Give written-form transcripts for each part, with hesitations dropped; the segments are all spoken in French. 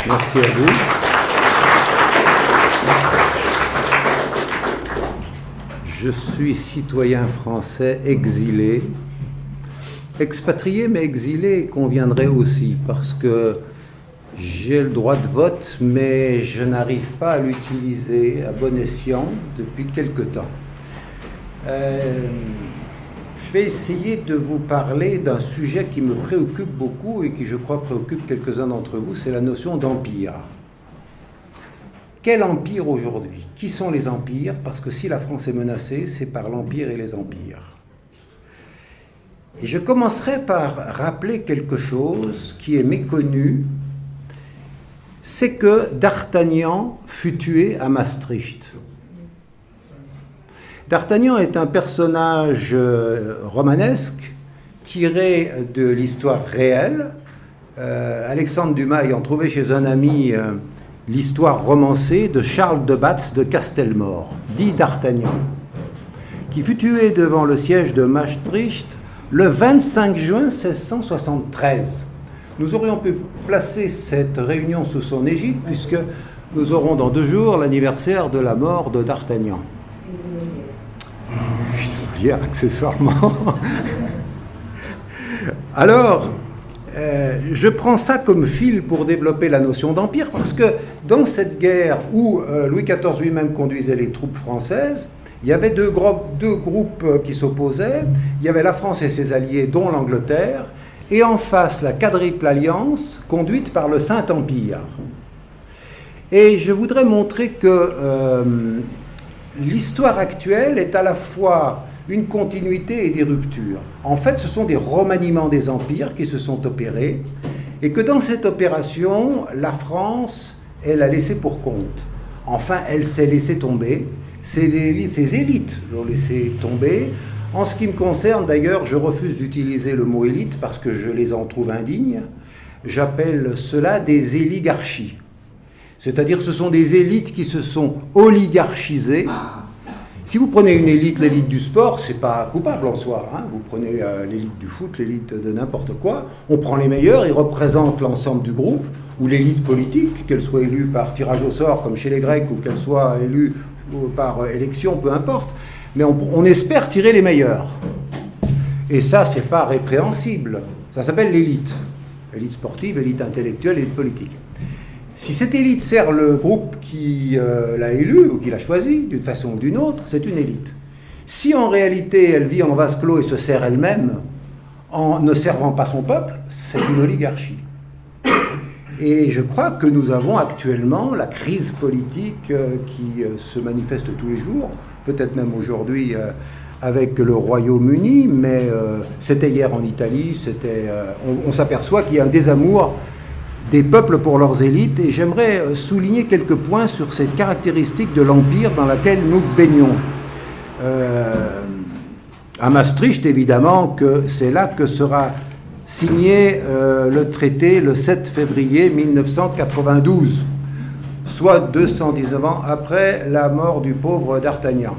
Merci à vous. Je suis citoyen français exilé, expatrié mais exilé conviendrait aussi, parce que j'ai le droit de vote, mais je n'arrive pas à l'utiliser à bon escient depuis quelque temps. Je vais essayer de vous parler d'un sujet qui me préoccupe beaucoup et qui, je crois, préoccupe quelques-uns d'entre vous, c'est la notion d'empire. Quel empire aujourd'hui? Qui sont les empires? Parce que si la France est menacée, c'est par l'empire et les empires. Et je commencerai par rappeler quelque chose qui est méconnu, c'est que D'Artagnan fut tué à Maastricht. D'Artagnan est un personnage romanesque tiré de l'histoire réelle. Alexandre Dumas ayant trouvé chez un ami l'histoire romancée de Charles de Batz de Castelmore, dit D'Artagnan, qui fut tué devant le siège de Maastricht le 25 juin 1673. Nous aurions pu placer cette réunion sous son égide, puisque nous aurons dans 2 jours l'anniversaire de la mort de D'Artagnan. Hier, accessoirement. Alors, je prends ça comme fil pour développer la notion d'empire, parce que dans cette guerre où Louis XIV lui-même conduisait les troupes françaises, il y avait deux groupes qui s'opposaient. Il y avait la France et ses alliés, dont l'Angleterre, et en face, la quadruple alliance conduite par le Saint-Empire. Et je voudrais montrer que l'histoire actuelle est à la fois une continuité et des ruptures. En fait, ce sont des remaniements des empires qui se sont opérés, et que dans cette opération, la France, elle a laissé pour compte. Enfin, elle s'est laissée tomber. Ses élites l'ont laissé tomber. En ce qui me concerne, d'ailleurs, je refuse d'utiliser le mot élite parce que je les en trouve indignes. J'appelle cela des oligarchies. C'est-à-dire, ce sont des élites qui se sont oligarchisées. Si vous prenez une élite, l'élite du sport, c'est pas coupable en soi. Hein. Vous prenez l'élite du foot, l'élite de n'importe quoi. On prend les meilleurs, ils représentent l'ensemble du groupe, ou l'élite politique, qu'elle soit élue par tirage au sort, comme chez les Grecs, ou qu'elle soit élue par élection, peu importe. Mais on espère tirer les meilleurs. Et ça, c'est pas répréhensible. Ça s'appelle l'élite. Élite sportive, élite intellectuelle, élite politique. Si cette élite sert le groupe qui l'a élu ou qui l'a choisi, d'une façon ou d'une autre, c'est une élite. Si en réalité elle vit en vase clos et se sert elle-même, en ne servant pas son peuple, c'est une oligarchie. Et je crois que nous avons actuellement la crise politique qui se manifeste tous les jours, peut-être même aujourd'hui avec le Royaume-Uni, mais c'était hier en Italie, on s'aperçoit qu'il y a un désamour des peuples pour leurs élites, et j'aimerais souligner quelques points sur cette caractéristique de l'empire dans laquelle nous baignons. À Maastricht, évidemment, que c'est là que sera signé le traité le 7 février 1992, soit 219 ans après la mort du pauvre D'Artagnan.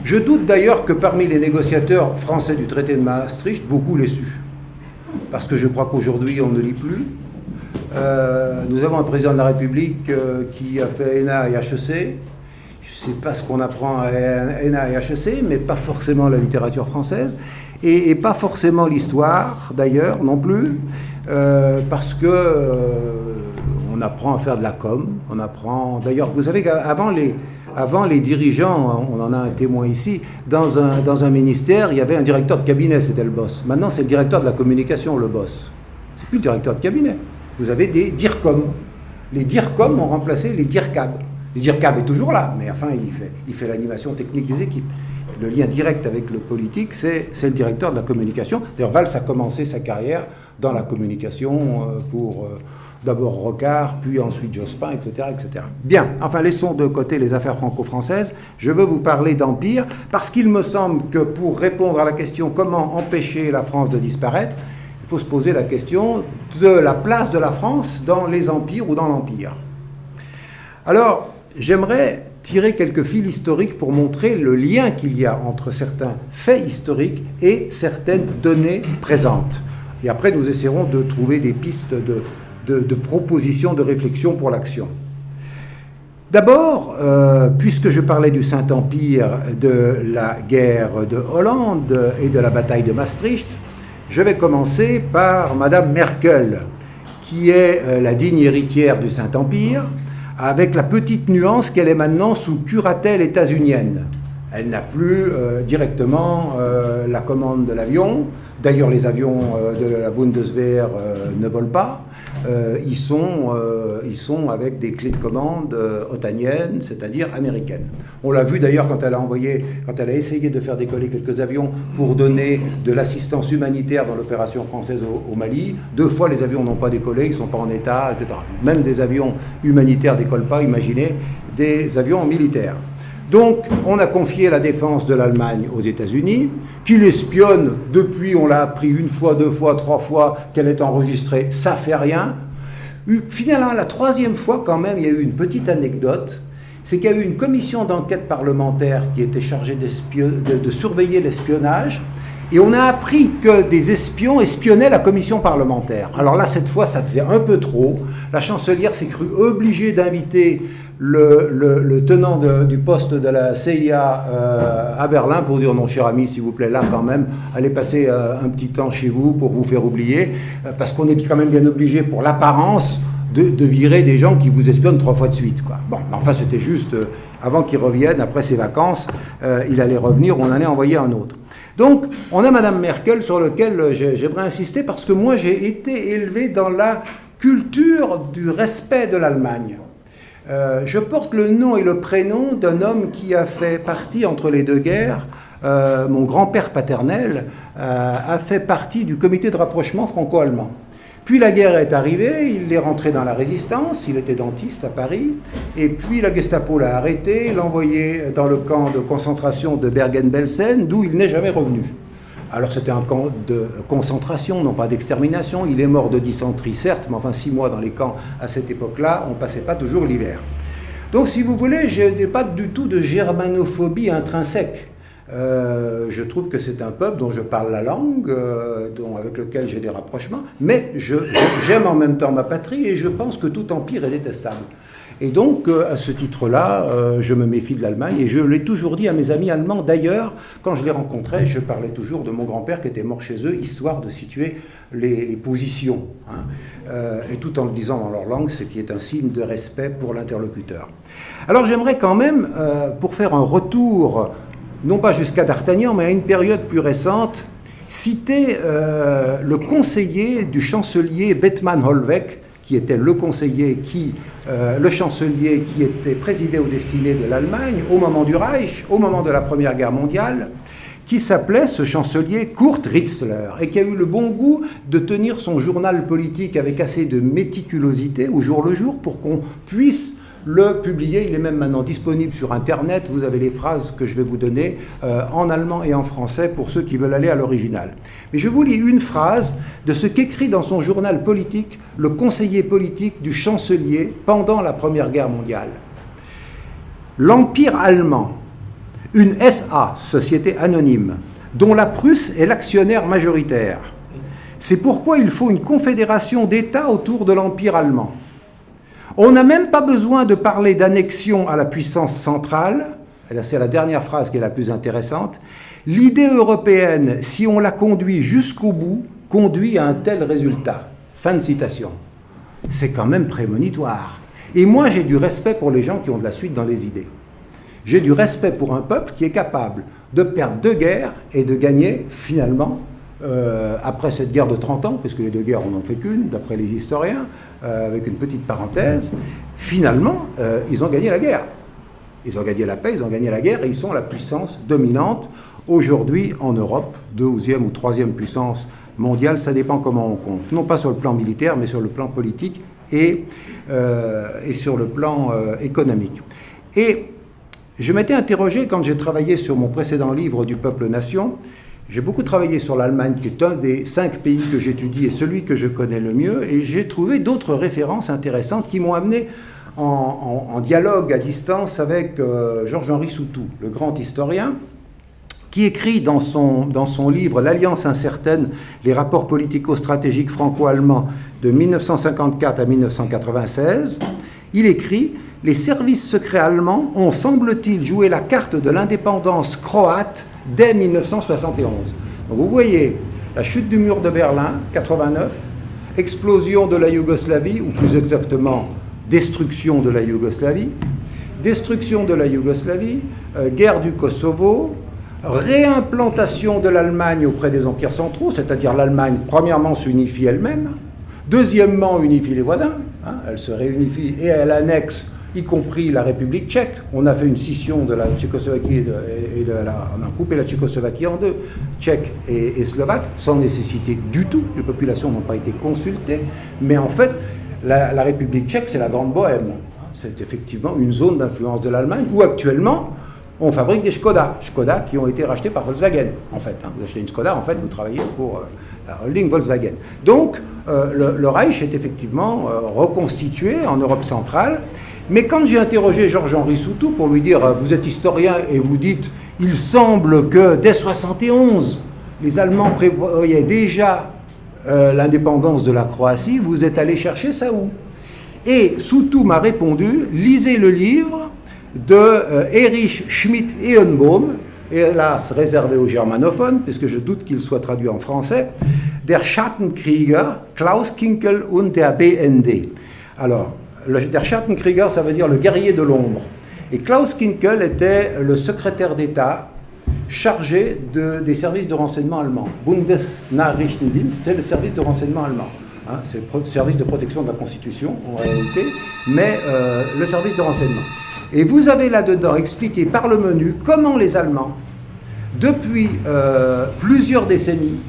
Je doute d'ailleurs que parmi les négociateurs français du traité de Maastricht, beaucoup l'aient su, parce que je crois qu'aujourd'hui on ne lit plus. Nous avons un président de la République qui a fait ENA et HEC. Je ne sais pas ce qu'on apprend à ENA et HEC, mais pas forcément la littérature française, et pas forcément l'histoire d'ailleurs non plus, parce que on apprend à faire de la com, on apprend. D'ailleurs, vous savez qu'avant les dirigeants, on en a un témoin ici, dans un ministère, il y avait un directeur de cabinet, c'était le boss. Maintenant, c'est le directeur de la communication, le boss. C'est plus le directeur de cabinet. Vous avez des DIRCOM. Les DIRCOM ont remplacé les DIRCAB. Le DIRCAB est toujours là, mais enfin, il fait l'animation technique des équipes. Le lien direct avec le politique, c'est le directeur de la communication. D'ailleurs, Valls a commencé sa carrière dans la communication pour d'abord Rocard, puis ensuite Jospin, etc., etc. Bien, enfin, laissons de côté les affaires franco-françaises. Je veux vous parler d'empire, parce qu'il me semble que pour répondre à la question comment empêcher la France de disparaître, il faut se poser la question de la place de la France dans les empires ou dans l'empire. Alors, j'aimerais tirer quelques fils historiques pour montrer le lien qu'il y a entre certains faits historiques et certaines données présentes. Et après, nous essaierons de trouver des pistes de de propositions, de réflexions pour l'action. D'abord, puisque je parlais du Saint-Empire, de la guerre de Hollande et de la bataille de Maastricht, je vais commencer par Madame Merkel, qui est la digne héritière du Saint-Empire, avec la petite nuance qu'elle est maintenant sous curatelle états-unienne. Elle n'a plus directement la commande de l'avion. D'ailleurs, les avions de la Bundeswehr ne volent pas. Ils sont avec des clés de commande otaniennes, c'est-à-dire américaines. On l'a vu d'ailleurs quand elle a essayé de faire décoller quelques avions pour donner de l'assistance humanitaire dans l'opération française au Mali. 2 fois, les avions n'ont pas décollé, ils ne sont pas en état, etc. Même des avions humanitaires ne décollent pas, imaginez des avions militaires. Donc, on a confié la défense de l'Allemagne aux États-Unis, qui l'espionne depuis, on l'a appris 1 fois, 2 fois, 3 fois qu'elle est enregistrée, ça fait rien. Finalement, la 3e fois, quand même, il y a eu une petite anecdote, c'est qu'il y a eu une commission d'enquête parlementaire qui était chargée de surveiller l'espionnage, et on a appris que des espions espionnaient la commission parlementaire. Alors là, cette fois, ça faisait un peu trop. La chancelière s'est crue obligée d'inviter le tenant du poste de la CIA à Berlin pour dire non, cher ami, s'il vous plaît, là quand même, allez passer un petit temps chez vous pour vous faire oublier, parce qu'on est quand même bien obligé pour l'apparence de virer des gens qui vous espionnent 3 fois de suite, quoi. Bon, enfin c'était juste, avant qu'il revienne, après ses vacances, il allait revenir, on allait envoyer un autre. Donc, on a Madame Merkel sur lequel j'aimerais insister, parce que moi j'ai été élevé dans la culture du respect de l'Allemagne. Je porte le nom et le prénom d'un homme qui a fait partie entre les 2 guerres. Mon grand-père paternel a fait partie du comité de rapprochement franco-allemand. Puis la guerre est arrivée, il est rentré dans la résistance, il était dentiste à Paris, et puis la Gestapo l'a arrêté, l'a envoyé dans le camp de concentration de Bergen-Belsen, d'où il n'est jamais revenu. Alors c'était un camp de concentration, non pas d'extermination. Il est mort de dysenterie, certes, mais enfin 6 mois dans les camps à cette époque-là, on ne passait pas toujours l'hiver. Donc si vous voulez, je n'ai pas du tout de germanophobie intrinsèque. Je trouve que c'est un peuple dont je parle la langue, avec lequel j'ai des rapprochements, mais j'aime en même temps ma patrie et je pense que tout empire est détestable. Et donc, à ce titre-là, je me méfie de l'Allemagne, et je l'ai toujours dit à mes amis allemands. D'ailleurs, quand je les rencontrais, je parlais toujours de mon grand-père qui était mort chez eux, histoire de situer les positions, hein, et tout en le disant dans leur langue, ce qui est un signe de respect pour l'interlocuteur. Alors j'aimerais quand même, pour faire un retour, non pas jusqu'à D'Artagnan, mais à une période plus récente, citer le conseiller du chancelier Bethmann Hollweg, qui était le chancelier qui était présidé aux destinées de l'Allemagne au moment du Reich, au moment de la Première Guerre mondiale, qui s'appelait ce chancelier Kurt Ritzler, et qui a eu le bon goût de tenir son journal politique avec assez de méticulosité au jour le jour pour qu'on puisse le publier. Il est même maintenant disponible sur Internet. Vous avez les phrases que je vais vous donner en allemand et en français pour ceux qui veulent aller à l'original. Mais je vous lis une phrase de ce qu'écrit dans son journal politique le conseiller politique du chancelier pendant la Première Guerre mondiale. L'Empire allemand, une SA, société anonyme, dont la Prusse est l'actionnaire majoritaire. C'est pourquoi il faut une confédération d'États autour de l'Empire allemand. On n'a même pas besoin de parler d'annexion à la puissance centrale, c'est la dernière phrase qui est la plus intéressante. L'idée européenne, si on la conduit jusqu'au bout, conduit à un tel résultat. Fin de citation. C'est quand même prémonitoire. Et moi, j'ai du respect pour les gens qui ont de la suite dans les idées. J'ai du respect pour un peuple qui est capable de perdre 2 guerres et de gagner, finalement, après cette guerre de 30 ans, puisque les 2 guerres, on n'en fait qu'une, d'après les historiens, avec une petite parenthèse, finalement, ils ont gagné la guerre. Ils ont gagné la paix, ils ont gagné la guerre, et ils sont la puissance dominante aujourd'hui en Europe, 2e ou 3e puissance mondiale, ça dépend comment on compte. Non pas sur le plan militaire, mais sur le plan politique et sur le plan économique. Et je m'étais interrogé quand j'ai travaillé sur mon précédent livre du Peuple-Nation. J'ai beaucoup travaillé sur l'Allemagne, qui est un des 5 pays que j'étudie et celui que je connais le mieux, et j'ai trouvé d'autres références intéressantes qui m'ont amené en dialogue à distance avec Georges-Henri Soutou, le grand historien, qui écrit dans son livre « L'Alliance incertaine, les rapports politico-stratégiques franco-allemands de 1954 à 1996 », il écrit « Les services secrets allemands ont, semble-t-il, joué la carte de l'indépendance croate dès 1971 ». Donc vous voyez, la chute du mur de Berlin, 89, explosion de la Yougoslavie, ou plus exactement, destruction de la Yougoslavie, guerre du Kosovo, réimplantation de l'Allemagne auprès des empires centraux, c'est-à-dire l'Allemagne, premièrement, s'unifie elle-même, deuxièmement, unifie les voisins, elle se réunifie et elle annexe, y compris la République tchèque. On a fait une scission de la Tchécoslovaquie on a coupé la Tchécoslovaquie en deux, tchèque et slovaque, sans nécessité du tout. Les populations n'ont pas été consultées, mais en fait, la République tchèque, c'est la Grande Bohème. C'est effectivement une zone d'influence de l'Allemagne où actuellement, on fabrique des Skoda qui ont été rachetés par Volkswagen, en fait. Vous achetez une Skoda, en fait, vous travaillez pour la holding Volkswagen. Donc, le Reich est effectivement reconstitué en Europe centrale. Mais quand j'ai interrogé Georges-Henri Soutou pour lui dire « Vous êtes historien et vous dites « Il semble que dès 1971, les Allemands prévoyaient déjà l'indépendance de la Croatie, vous êtes allé chercher ça où ?» Et Soutou m'a répondu « Lisez le livre de Erich Schmidt-Ehrenbaum, hélas réservé aux germanophones, puisque je doute qu'il soit traduit en français, Der Schattenkrieger, Klaus Kinkel und der BND. Alors, Der Schattenkrieger, ça veut dire le guerrier de l'ombre. Et Klaus Kinkel était le secrétaire d'État chargé des services de renseignement allemands. Bundesnachrichtendienst, c'est le service de renseignement allemand. C'est le service de protection de la Constitution, en réalité, mais le service de renseignement. Et vous avez là-dedans expliqué par le menu comment les Allemands, depuis plusieurs décennies,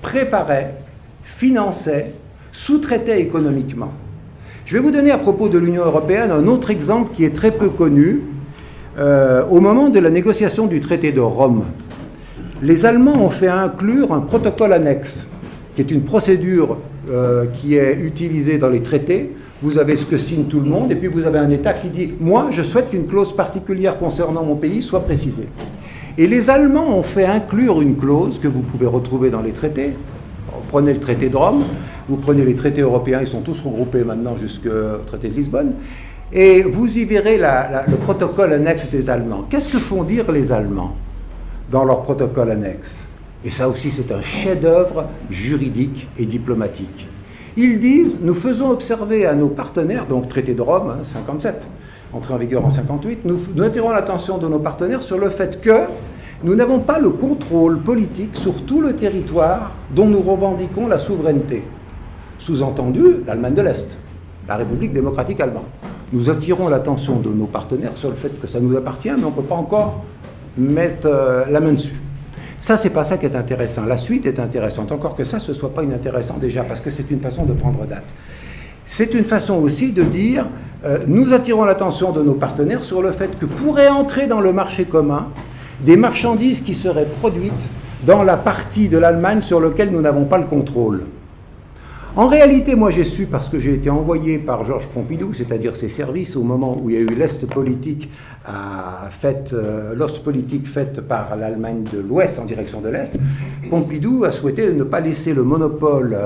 préparaient, finançaient, sous-traitaient économiquement. Je vais vous donner à propos de l'Union européenne un autre exemple qui est très peu connu. Au moment de la négociation du traité de Rome, les Allemands ont fait inclure un protocole annexe, qui est une procédure qui est utilisée dans les traités. Vous avez ce que signe tout le monde, et puis vous avez un État qui dit « Moi, je souhaite qu'une clause particulière concernant mon pays soit précisée ». Et les Allemands ont fait inclure une clause que vous pouvez retrouver dans les traités. Vous prenez le traité de Rome, vous prenez les traités européens, ils sont tous regroupés maintenant jusqu'au traité de Lisbonne, et vous y verrez le protocole annexe des Allemands. Qu'est-ce que font dire les Allemands dans leur protocole annexe? Et ça aussi, c'est un chef-d'œuvre juridique et diplomatique. Ils disent, nous faisons observer à nos partenaires, donc traité de Rome, 57, entré en vigueur en 58, nous attirons l'attention de nos partenaires sur le fait que nous n'avons pas le contrôle politique sur tout le territoire dont nous revendiquons la souveraineté. Sous-entendu, l'Allemagne de l'Est, la République démocratique allemande. Nous attirons l'attention de nos partenaires sur le fait que ça nous appartient, mais on ne peut pas encore mettre la main dessus. Ça, c'est pas ça qui est intéressant. La suite est intéressante, encore que ça, ce ne soit pas inintéressant déjà, parce que c'est une façon de prendre date. C'est une façon aussi de dire, nous attirons l'attention de nos partenaires sur le fait que pourraient entrer dans le marché commun des marchandises qui seraient produites dans la partie de l'Allemagne sur laquelle nous n'avons pas le contrôle. En réalité, moi j'ai su, parce que j'ai été envoyé par Georges Pompidou, c'est-à-dire ses services, au moment où il y a eu l'Est politique l'Ost politique faite par l'Allemagne de l'Ouest en direction de l'Est, Pompidou a souhaité ne pas laisser le monopole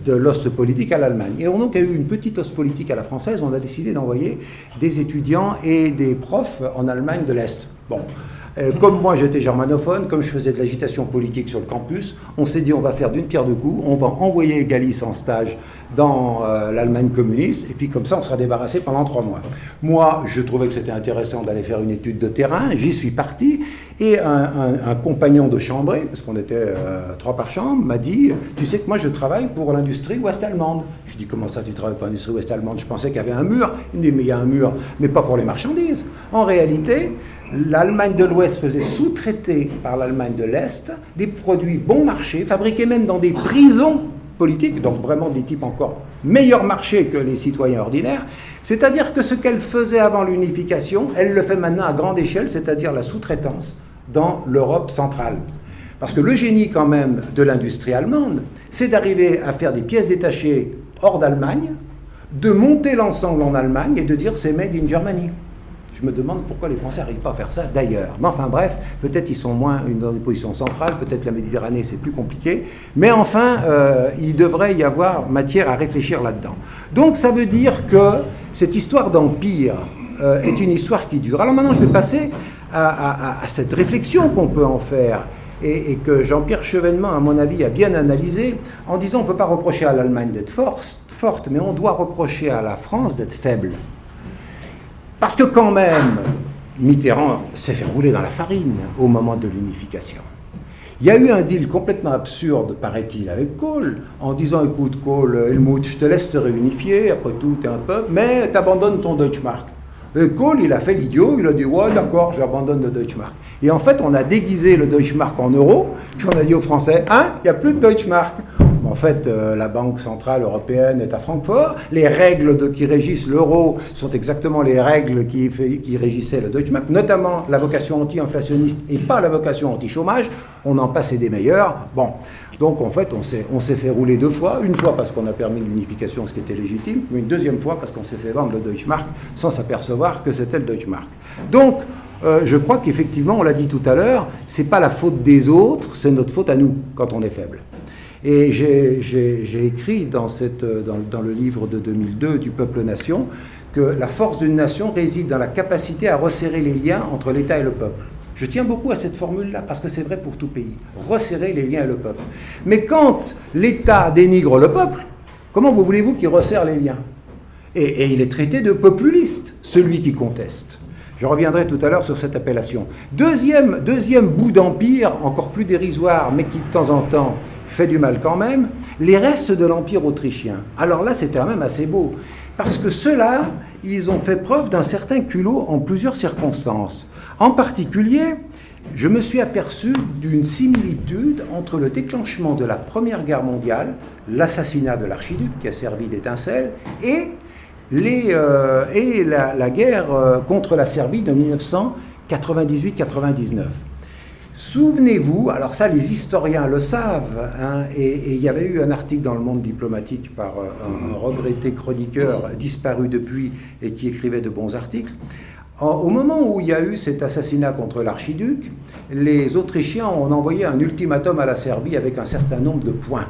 de l'Ost politique à l'Allemagne. Et donc il y a eu une petite Ost politique à la française, on a décidé d'envoyer des étudiants et des profs en Allemagne de l'Est. Bon. Comme moi j'étais germanophone, comme je faisais de l'agitation politique sur le campus, on s'est dit on va faire d'une pierre deux coups, on va envoyer Galice en stage dans l'Allemagne communiste, et puis comme ça on sera débarrassé pendant 3 mois. Moi je trouvais que c'était intéressant d'aller faire une étude de terrain, j'y suis parti, et un compagnon de chambrée, parce qu'on était 3 par chambre, m'a dit « Tu sais que moi je travaille pour l'industrie ouest-allemande ». Je dis « Comment ça tu travailles pour l'industrie ouest-allemande ?» Je pensais qu'il y avait un mur. Il me dit « Mais il y a un mur, mais pas pour les marchandises ». En réalité, l'Allemagne de l'Ouest faisait sous-traiter par l'Allemagne de l'Est des produits bon marché, fabriqués même dans des prisons politiques, donc vraiment des types encore meilleurs marchés que les citoyens ordinaires. C'est-à-dire que ce qu'elle faisait avant l'unification, elle le fait maintenant à grande échelle, c'est-à-dire la sous-traitance dans l'Europe centrale. Parce que le génie quand même de l'industrie allemande, c'est d'arriver à faire des pièces détachées hors d'Allemagne, de monter l'ensemble en Allemagne et de dire c'est made in Germany. Je me demande pourquoi les Français n'arrivent pas à faire ça d'ailleurs. Mais enfin bref, peut-être ils sont moins dans une position centrale, peut-être la Méditerranée c'est plus compliqué, mais enfin il devrait y avoir matière à réfléchir là-dedans. Donc ça veut dire que cette histoire d'empire est une histoire qui dure. Alors maintenant je vais passer à cette réflexion qu'on peut en faire et que Jean-Pierre Chevènement, à mon avis, a bien analysé en disant on ne peut pas reprocher à l'Allemagne d'être forte, mais on doit reprocher à la France d'être faible. Parce que quand même, Mitterrand s'est fait rouler dans la farine au moment de l'unification. Il y a eu un deal complètement absurde, paraît-il, avec Kohl, en disant, écoute Kohl, Helmut, je te laisse te réunifier, après tout, t'es un peuple, mais t'abandonnes ton Deutschmark. Et Kohl, il a fait l'idiot, il a dit, ouais, d'accord, j'abandonne le Deutschmark. Et en fait, on a déguisé le Deutschmark en euros, puis on a dit aux Français, hein, il n'y a plus de Deutschmark. En fait, la Banque Centrale Européenne est à Francfort. Les règles qui régissent l'euro sont exactement les règles qui régissaient le Deutschmark, notamment la vocation anti-inflationniste et pas la vocation anti-chômage. On en passait des meilleurs. Bon, donc en fait, on s'est fait rouler deux fois. Une fois parce qu'on a permis l'unification, ce qui était légitime, mais une deuxième fois parce qu'on s'est fait vendre le Deutschmark sans s'apercevoir que c'était le Deutschmark. Donc, je crois qu'effectivement, on l'a dit tout à l'heure, c'est pas la faute des autres, c'est notre faute à nous quand on est faible. Et j'ai écrit dans le livre de 2002 du Peuple-Nation que la force d'une nation réside dans la capacité à resserrer les liens entre l'État et le peuple. Je tiens beaucoup à cette formule-là parce que c'est vrai pour tout pays. Resserrer les liens et le peuple. Mais quand l'État dénigre le peuple, comment voulez-vous qu'il resserre les liens ? Et il est traité de populiste, celui qui conteste. Je reviendrai tout à l'heure sur cette appellation. Deuxième bout d'empire, encore plus dérisoire, mais qui de temps en temps fait du mal quand même, les restes de l'Empire autrichien. Alors là, c'était quand même assez beau, parce que ceux-là, ils ont fait preuve d'un certain culot en plusieurs circonstances. En particulier, je me suis aperçu d'une similitude entre le déclenchement de la Première Guerre mondiale, l'assassinat de l'archiduc qui a servi d'étincelle, et la guerre contre la Serbie de 1998-99. Souvenez-vous, alors ça les historiens le savent, hein, et il y avait eu un article dans le Monde diplomatique par un regretté chroniqueur disparu depuis et qui écrivait de bons articles. Au moment où il y a eu cet assassinat contre l'archiduc, les Autrichiens ont envoyé un ultimatum à la Serbie avec un certain nombre de points.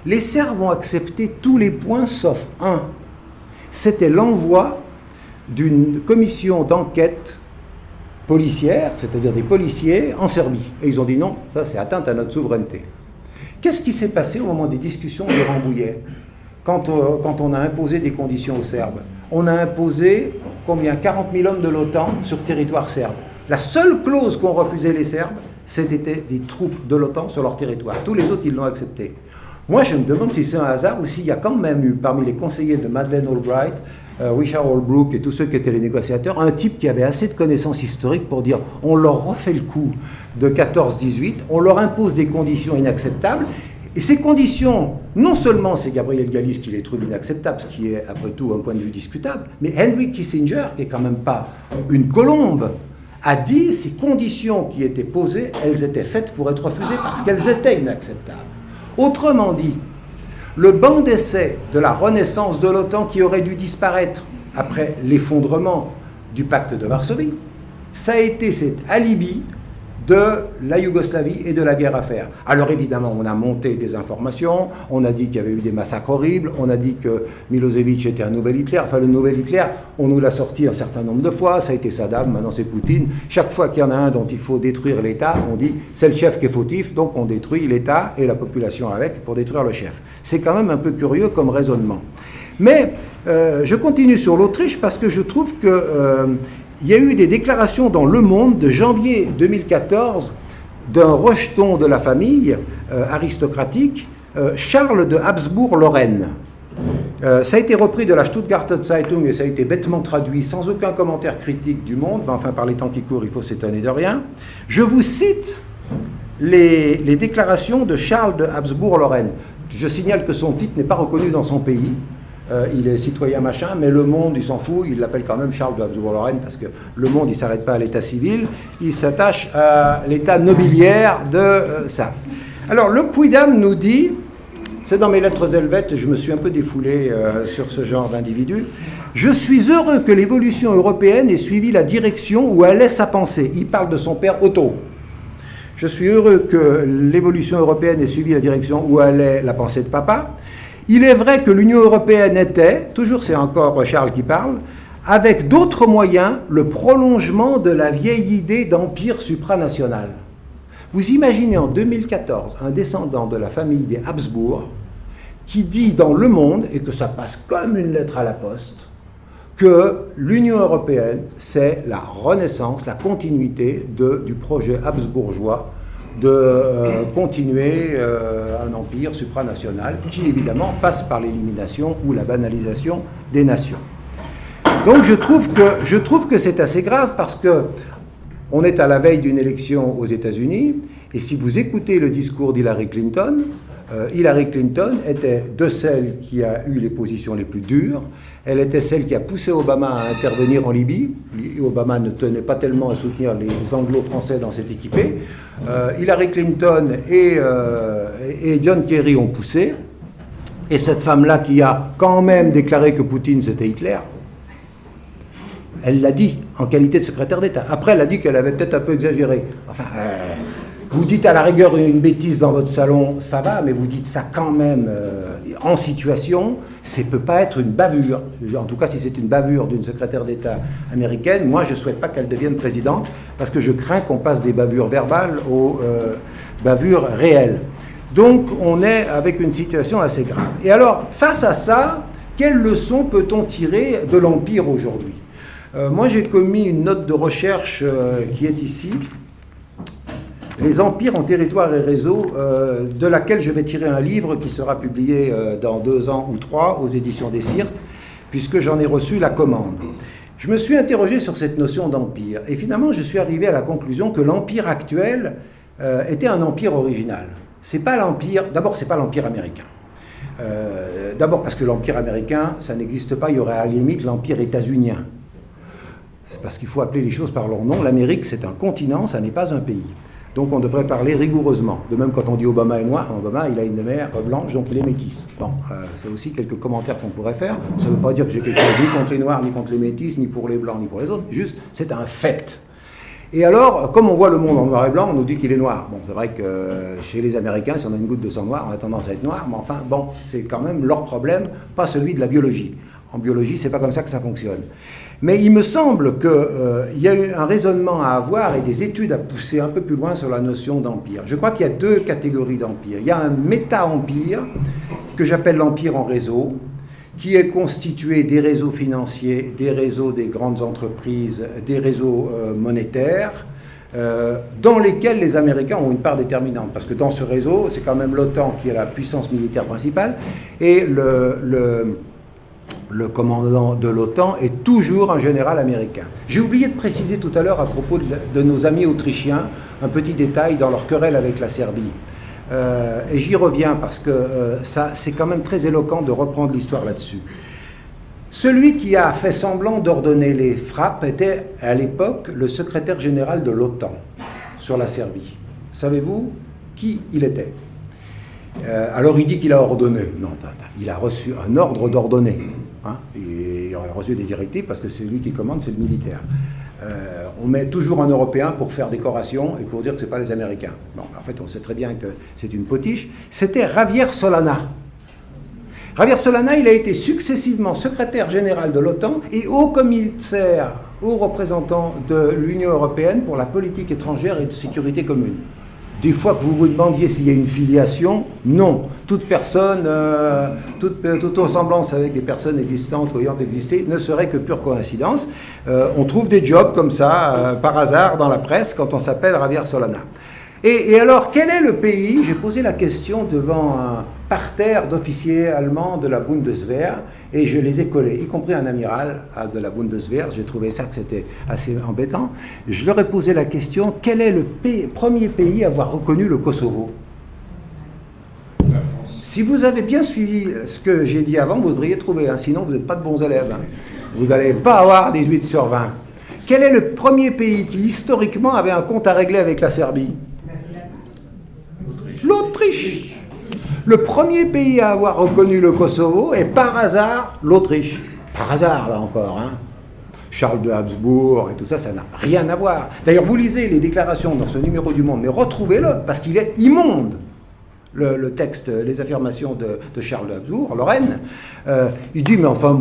Les Serbes ont accepté tous les points sauf un. C'était l'envoi d'une commission d'enquête policière, c'est-à-dire des policiers, en Serbie. Et ils ont dit non, ça c'est atteinte à notre souveraineté. Qu'est-ce qui s'est passé au moment des discussions de Rambouillet, quand on a imposé des conditions aux Serbes? On a imposé, 40 000 hommes de l'OTAN sur territoire serbe. La seule clause qu'ont refusé les Serbes, c'était des troupes de l'OTAN sur leur territoire. Tous les autres, ils l'ont accepté. Moi, je me demande si c'est un hasard ou s'il y a quand même eu, parmi les conseillers de Madeleine Albright, Richard Holbrooke et tous ceux qui étaient les négociateurs, un type qui avait assez de connaissances historiques pour dire on leur refait le coup de 14-18, on leur impose des conditions inacceptables, et ces conditions, non seulement c'est Gabriel Galis qui les trouve inacceptables, ce qui est après tout un point de vue discutable, mais Henry Kissinger, qui est quand même pas une colombe, a dit ces conditions qui étaient posées, elles étaient faites pour être refusées parce qu'elles étaient inacceptables. Autrement dit, le banc d'essai de la renaissance de l'OTAN qui aurait dû disparaître après l'effondrement du pacte de Varsovie, ça a été cet alibi de la Yougoslavie et de la guerre à faire. Alors évidemment, on a monté des informations, on a dit qu'il y avait eu des massacres horribles, on a dit que Milosevic était un nouvel Hitler, enfin le nouvel Hitler, on nous l'a sorti un certain nombre de fois, ça a été Saddam, maintenant c'est Poutine. Chaque fois qu'il y en a un dont il faut détruire l'État, on dit c'est le chef qui est fautif, donc on détruit l'État et la population avec pour détruire le chef. C'est quand même un peu curieux comme raisonnement. Mais je continue sur l'Autriche parce que je trouve que il y a eu des déclarations dans Le Monde de janvier 2014 d'un rejeton de la famille aristocratique, Charles de Habsbourg-Lorraine. Ça a été repris de la Stuttgarter Zeitung et ça a été bêtement traduit sans aucun commentaire critique du Monde, mais enfin par les temps qui courent, il faut s'étonner de rien. Je vous cite les déclarations de Charles de Habsbourg-Lorraine. Je signale que son titre n'est pas reconnu dans son pays. Il est citoyen machin, mais Le Monde, il s'en fout, il l'appelle quand même Charles de Habsbourg-Lorraine parce que Le Monde, il ne s'arrête pas à l'état civil, il s'attache à l'état nobiliaire de ça. Alors, le Quidam nous dit, c'est dans mes lettres helvètes, je me suis un peu défoulé sur ce genre d'individu, Je suis heureux que l'évolution européenne ait suivi la direction où allait sa pensée. Il parle de son père Otto. Je suis heureux que l'évolution européenne ait suivi la direction où allait la pensée de papa. Il est vrai que l'Union européenne était, toujours c'est encore Charles qui parle, avec d'autres moyens, le prolongement de la vieille idée d'empire supranational. Vous imaginez en 2014 un descendant de la famille des Habsbourg qui dit dans Le Monde, et que ça passe comme une lettre à la poste, que l'Union européenne, c'est la renaissance, la continuité du projet habsbourgeois de continuer un empire supranational qui, évidemment, passe par l'élimination ou la banalisation des nations. Donc je trouve que c'est assez grave parce que on est à la veille d'une élection aux États-Unis et si vous écoutez le discours d'Hillary Clinton, Hillary Clinton était de celles qui a eu les positions les plus dures. Elle était celle qui a poussé Obama à intervenir en Libye. Obama ne tenait pas tellement à soutenir les anglo-français dans cette équipée. Hillary Clinton et John Kerry ont poussé. Et cette femme-là qui a quand même déclaré que Poutine c'était Hitler, elle l'a dit en qualité de secrétaire d'État. Après, elle a dit qu'elle avait peut-être un peu exagéré. Enfin, vous dites à la rigueur une bêtise dans votre salon, ça va, mais vous dites ça quand même en situation, ça ne peut pas être une bavure. En tout cas, si c'est une bavure d'une secrétaire d'État américaine, moi, je ne souhaite pas qu'elle devienne présidente, parce que je crains qu'on passe des bavures verbales aux bavures réelles. Donc, on est avec une situation assez grave. Et alors, face à ça, quelle leçon peut-on tirer de l'Empire aujourd'hui ? Moi, j'ai commis une note de recherche qui est ici, Les empires en territoire et réseau, de laquelle je vais tirer un livre qui sera publié dans 2 ans ou 3 aux éditions des Sirtes, puisque j'en ai reçu la commande. Je me suis interrogé sur cette notion d'empire, et finalement, je suis arrivé à la conclusion que l'empire actuel était un empire original. C'est pas l'empire, d'abord, c'est pas l'empire américain. D'abord parce que l'empire américain, ça n'existe pas, il y aurait à la limite l'empire états-unien. C'est parce qu'il faut appeler les choses par leur nom. L'Amérique, c'est un continent, ça n'est pas un pays. Donc on devrait parler rigoureusement. De même, quand on dit Obama est noir, Obama, il a une mère blanche, donc il est métis. Bon, c'est aussi quelques commentaires qu'on pourrait faire. Ça ne veut pas dire que j'ai quelque chose ni contre les noirs, ni contre les métis, ni pour les blancs, ni pour les autres. Juste, c'est un fait. Et alors, comme on voit le monde en noir et blanc, on nous dit qu'il est noir. Bon, c'est vrai que chez les Américains, si on a une goutte de sang noir, on a tendance à être noir, mais enfin, bon, c'est quand même leur problème, pas celui de la biologie. En biologie, c'est pas comme ça que ça fonctionne. Mais il me semble qu'il y a eu un raisonnement à avoir et des études à pousser un peu plus loin sur la notion d'empire. Je crois qu'il y a 2 catégories d'empire. Il y a un méta-empire, que j'appelle l'empire en réseau, qui est constitué des réseaux financiers, des réseaux des grandes entreprises, des réseaux monétaires, dans lesquels les Américains ont une part déterminante. Parce que dans ce réseau, c'est quand même l'OTAN qui est la puissance militaire principale, et le commandant de l'OTAN est toujours un général américain. J'ai oublié de préciser tout à l'heure à propos de nos amis autrichiens, un petit détail dans leur querelle avec la Serbie. Et j'y reviens parce que c'est quand même très éloquent de reprendre l'histoire là-dessus. Celui qui a fait semblant d'ordonner les frappes était à l'époque le secrétaire général de l'OTAN sur la Serbie. Savez-vous qui il était ? Alors il dit qu'il a ordonné. Non, il a reçu un ordre d'ordonner. Hein, et il a reçu des directives parce que c'est lui qui commande, c'est le militaire. On met toujours un Européen pour faire décoration et pour dire que ce n'est pas les Américains. Bon, en fait, on sait très bien que c'est une potiche. C'était Javier Solana. Javier Solana, il a été successivement secrétaire général de l'OTAN et haut commissaire, haut représentant de l'Union européenne pour la politique étrangère et de sécurité commune. Des fois que vous vous demandiez s'il y a une filiation, non. Toute personne, toute ressemblance avec des personnes existantes ou ayant existé ne serait que pure coïncidence. On trouve des jobs comme ça, par hasard, dans la presse, quand on s'appelle Javier Solana. Et alors, quel est le pays ? J'ai posé la question devant un parterre d'officiers allemands de la Bundeswehr, et je les ai collés, y compris un amiral de la Bundeswehr. J'ai trouvé ça que c'était assez embêtant. Je leur ai posé la question, quel est le premier pays à avoir reconnu le Kosovo ? La France. Si vous avez bien suivi ce que j'ai dit avant, vous devriez trouver, hein, sinon vous n'êtes pas de bons élèves. Hein. Vous n'allez pas avoir 18 sur 20. Quel est le premier pays qui, historiquement, avait un compte à régler avec la Serbie ? L'Autriche. Le premier pays à avoir reconnu le Kosovo est par hasard l'Autriche. par hasard, là encore, hein. Charles de Habsbourg et tout ça, ça n'a rien à voir. D'ailleurs, vous lisez les déclarations dans ce numéro du Monde, mais retrouvez-le, parce qu'il est immonde. Le texte, les affirmations de Charles de Habsbourg, Lorraine, il dit, mais enfin,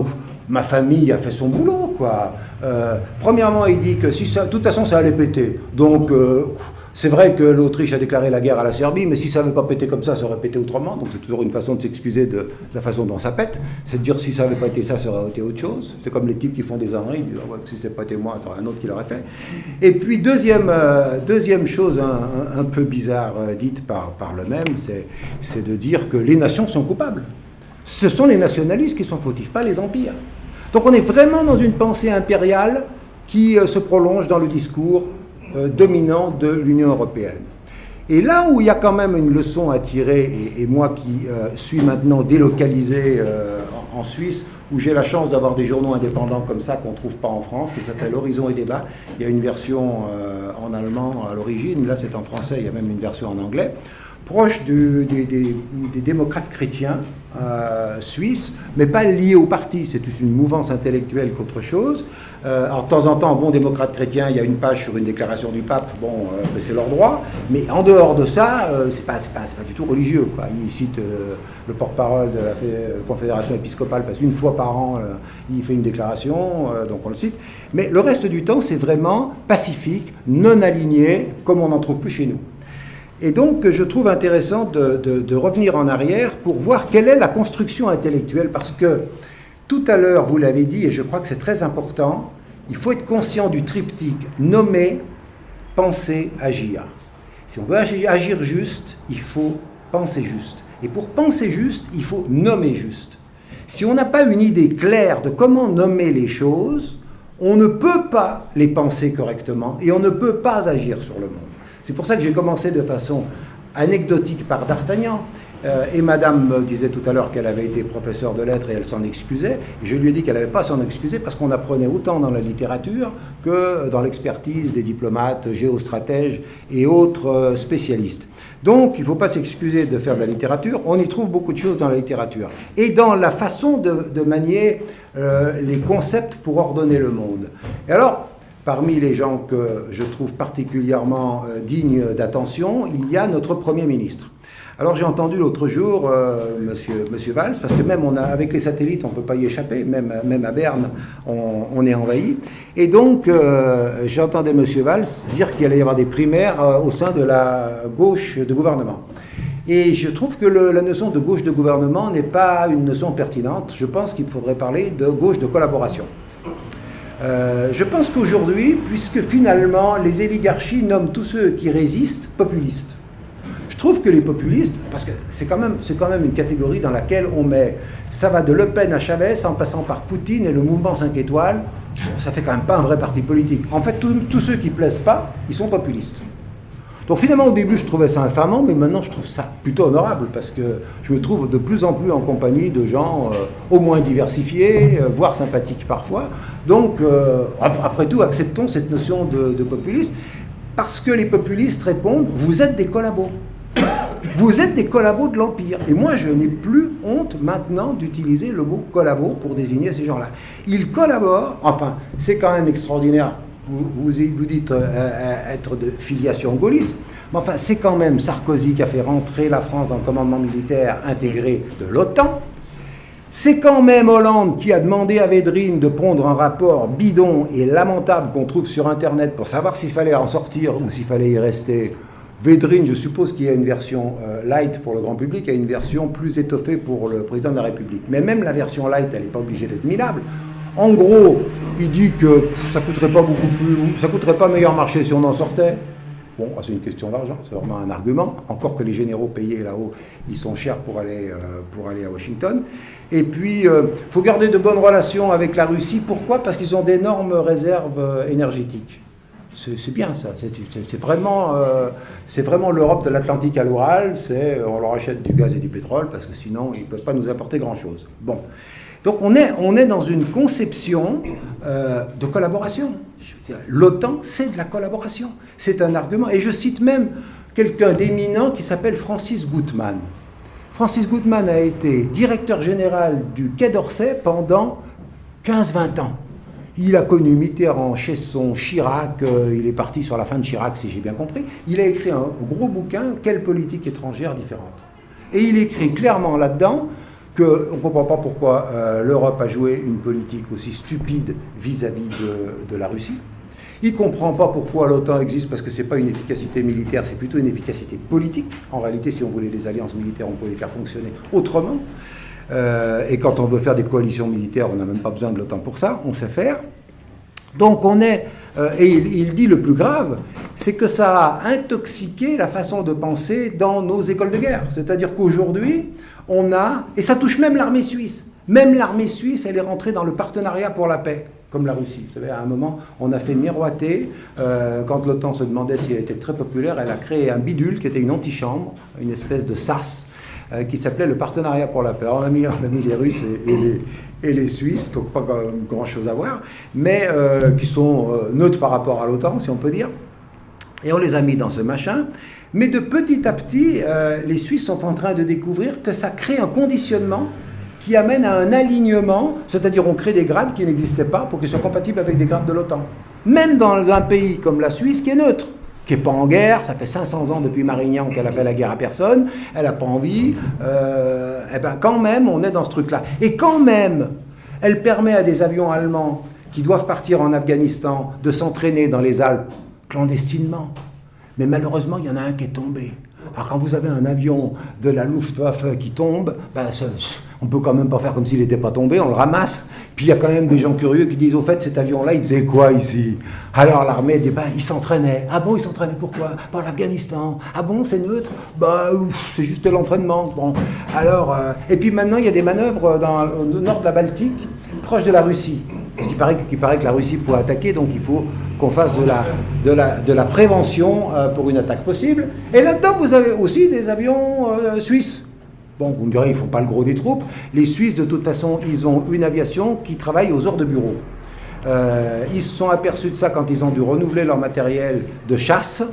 ma famille a fait son boulot, quoi. Premièrement, il dit que si ça, de toute façon, ça allait péter. Donc, c'est vrai que l'Autriche a déclaré la guerre à la Serbie, mais si ça n'avait pas pété comme ça aurait pété autrement. Donc, c'est toujours une façon de s'excuser de la façon dont ça pète. C'est de dire, si ça n'avait pas été ça aurait été autre chose. C'est comme les types qui font des âneries, ils disent, oh, ouais, si c'est pas été moi, il y aurait un autre qui l'aurait fait. Et puis, deuxième chose un peu bizarre dite par le même, c'est de dire que les nations sont coupables. Ce sont les nationalistes qui sont fautifs, pas les empires. Donc on est vraiment dans une pensée impériale qui se prolonge dans le discours dominant de l'Union européenne. Et là où il y a quand même une leçon à tirer, et moi qui suis maintenant délocalisé en Suisse, où j'ai la chance d'avoir des journaux indépendants comme ça qu'on ne trouve pas en France, qui s'appelle Horizon et Débat. Il y a une version en allemand à l'origine, là c'est en français, il y a même une version en anglais, proche des démocrates chrétiens suisses, mais pas liés au parti, c'est plus une mouvance intellectuelle qu'autre chose. Alors de temps en temps, bon démocrate chrétien, il y a une page sur une déclaration du pape, bon, c'est leur droit, mais en dehors de ça, c'est pas du tout religieux, quoi. Il cite le porte-parole de la Confédération épiscopale, parce qu'une fois par an, il fait une déclaration, donc on le cite, mais le reste du temps, c'est vraiment pacifique, non aligné, comme on n'en trouve plus chez nous. Et donc, je trouve intéressant de revenir en arrière pour voir quelle est la construction intellectuelle, parce que tout à l'heure, vous l'avez dit, et je crois que c'est très important, il faut être conscient du triptyque nommer, penser, agir. Si on veut agir juste, il faut penser juste. Et pour penser juste, il faut nommer juste. Si on n'a pas une idée claire de comment nommer les choses, on ne peut pas les penser correctement et on ne peut pas agir sur le monde. C'est pour ça que j'ai commencé de façon anecdotique par D'Artagnan. Et madame me disait tout à l'heure qu'elle avait été professeure de lettres et elle s'en excusait. Et je lui ai dit qu'elle n'avait pas à s'en excuser parce qu'on apprenait autant dans la littérature que dans l'expertise des diplomates, géostratèges et autres spécialistes. Donc, il ne faut pas s'excuser de faire de la littérature. On y trouve beaucoup de choses dans la littérature. Et dans la façon de manier les concepts pour ordonner le monde. Et alors, parmi les gens que je trouve particulièrement dignes d'attention, il y a notre Premier ministre. Alors j'ai entendu l'autre jour monsieur Valls, parce que même avec les satellites, on ne peut pas y échapper, même à Berne, on est envahi. Et donc j'entendais monsieur Valls dire qu'il allait y avoir des primaires au sein de la gauche de gouvernement. Et je trouve que la notion de gauche de gouvernement n'est pas une notion pertinente. Je pense qu'il faudrait parler de gauche de collaboration. Je pense qu'aujourd'hui, puisque finalement les oligarchies nomment tous ceux qui résistent populistes, je trouve que les populistes, parce que c'est quand même une catégorie dans laquelle on met, ça va de Le Pen à Chavez en passant par Poutine et le mouvement 5 étoiles, ça fait quand même pas un vrai parti politique. En fait, tous ceux qui plaisent pas, ils sont populistes. Donc finalement, au début, je trouvais ça infamant, mais maintenant, je trouve ça plutôt honorable, parce que je me trouve de plus en plus en compagnie de gens au moins diversifiés, voire sympathiques parfois. Donc, après tout, acceptons cette notion de populiste, parce que les populistes répondent, vous êtes des collabos. Vous êtes des collabos de l'Empire. Et moi, je n'ai plus honte maintenant d'utiliser le mot collabo pour désigner ces gens-là. Ils collaborent, enfin, c'est quand même extraordinaire. Vous dites être de filiation gaulliste, mais enfin, c'est quand même Sarkozy qui a fait rentrer la France dans le commandement militaire intégré de l'OTAN. C'est quand même Hollande qui a demandé à Védrine de pondre un rapport bidon et lamentable qu'on trouve sur Internet pour savoir s'il fallait en sortir ou s'il fallait y rester. Védrine, je suppose qu'il y a une version light pour le grand public et une version plus étoffée pour le président de la République. Mais même la version light, elle n'est pas obligée d'être minable. En gros, il dit que ça coûterait pas beaucoup plus, ça coûterait pas meilleur marché si on en sortait. Bon, c'est une question d'argent, c'est vraiment un argument. Encore que les généraux payés là-haut, ils sont chers pour aller à Washington. Et puis, il faut garder de bonnes relations avec la Russie. Pourquoi ? Parce qu'ils ont d'énormes réserves énergétiques. C'est bien ça, c'est vraiment l'Europe de l'Atlantique à l'Oural, on leur achète du gaz et du pétrole parce que sinon ils ne peuvent pas nous apporter grand-chose. Bon, donc on est dans une conception de collaboration. L'OTAN, c'est de la collaboration, c'est un argument. Et je cite même quelqu'un d'éminent qui s'appelle Francis Gutmann. Francis Gutmann a été directeur général du Quai d'Orsay pendant 15-20 ans. Il a connu Mitterrand chez son Chirac, il est parti sur la fin de Chirac, si j'ai bien compris. Il a écrit un gros bouquin, Quelle politique étrangère différente. Et il écrit clairement là-dedans qu'on ne comprend pas pourquoi l'Europe a joué une politique aussi stupide vis-à-vis de la Russie. Il ne comprend pas pourquoi l'OTAN existe, parce que ce n'est pas une efficacité militaire, c'est plutôt une efficacité politique. En réalité, si on voulait des alliances militaires, on pouvait les faire fonctionner autrement. Et quand on veut faire des coalitions militaires, on n'a même pas besoin de l'OTAN pour ça, on sait faire. Donc on est, et il dit le plus grave, c'est que ça a intoxiqué la façon de penser dans nos écoles de guerre. C'est-à-dire qu'aujourd'hui, on a, et ça touche même l'armée suisse. Même l'armée suisse, elle est rentrée dans le partenariat pour la paix, comme la Russie. Vous savez, à un moment, on a fait miroiter, quand l'OTAN se demandait si elle était très populaire, elle a créé un bidule qui était une antichambre, une espèce de sas, qui s'appelait le partenariat pour la paix. Alors, on a mis les Russes et les Suisses, donc pas grand-chose à voir, mais qui sont neutres par rapport à l'OTAN, si on peut dire. Et on les a mis dans ce machin. Mais de petit à petit, les Suisses sont en train de découvrir que ça crée un conditionnement qui amène à un alignement, c'est-à-dire on crée des grades qui n'existaient pas pour qu'ils soient compatibles avec des grades de l'OTAN. Même dans un pays comme la Suisse qui est neutre, qui n'est pas en guerre, ça fait 500 ans depuis Marignan qu'elle a fait la guerre à personne, elle n'a pas envie, et ben quand même on est dans ce truc-là. Et quand même, elle permet à des avions allemands qui doivent partir en Afghanistan de s'entraîner dans les Alpes clandestinement. Mais malheureusement, il y en a un qui est tombé. Alors quand vous avez un avion de la Luftwaffe qui tombe, ben, on peut quand même pas faire comme s'il n'était pas tombé, on le ramasse. Puis il y a quand même des gens curieux qui disent, au fait, cet avion-là, il faisait quoi ici? Alors l'armée dit, ben, il s'entraînait. Ah bon, il s'entraînait pourquoi? Pour l'Afghanistan. Ah bon, c'est neutre? Bah, c'est juste de l'entraînement. Bon, alors, et puis maintenant, il y a des manœuvres au nord de la Baltique, proche de la Russie. Parce qu'il paraît que la Russie pourrait attaquer, donc il faut qu'on fasse de la prévention pour une attaque possible. Et là-dedans, vous avez aussi des avions suisses. Bon, vous me direz, ils ne font pas le gros des troupes. Les Suisses, de toute façon, ils ont une aviation qui travaille aux heures de bureau. Ils se sont aperçus de ça quand ils ont dû renouveler leur matériel de chasse.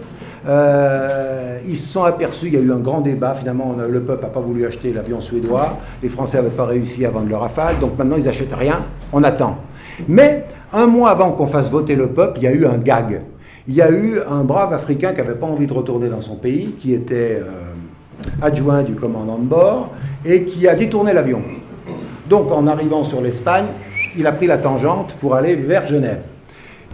Ils se sont aperçus, il y a eu un grand débat, finalement le peuple n'a pas voulu acheter l'avion suédois, les Français n'avaient pas réussi à vendre le Rafale, donc maintenant ils n'achètent rien, on attend. Mais un mois avant qu'on fasse voter le peuple, il y a eu un gag. Il y a eu un brave Africain qui n'avait pas envie de retourner dans son pays, qui était adjoint du commandant de bord, et qui a détourné l'avion. Donc en arrivant sur l'Espagne, il a pris la tangente pour aller vers Genève.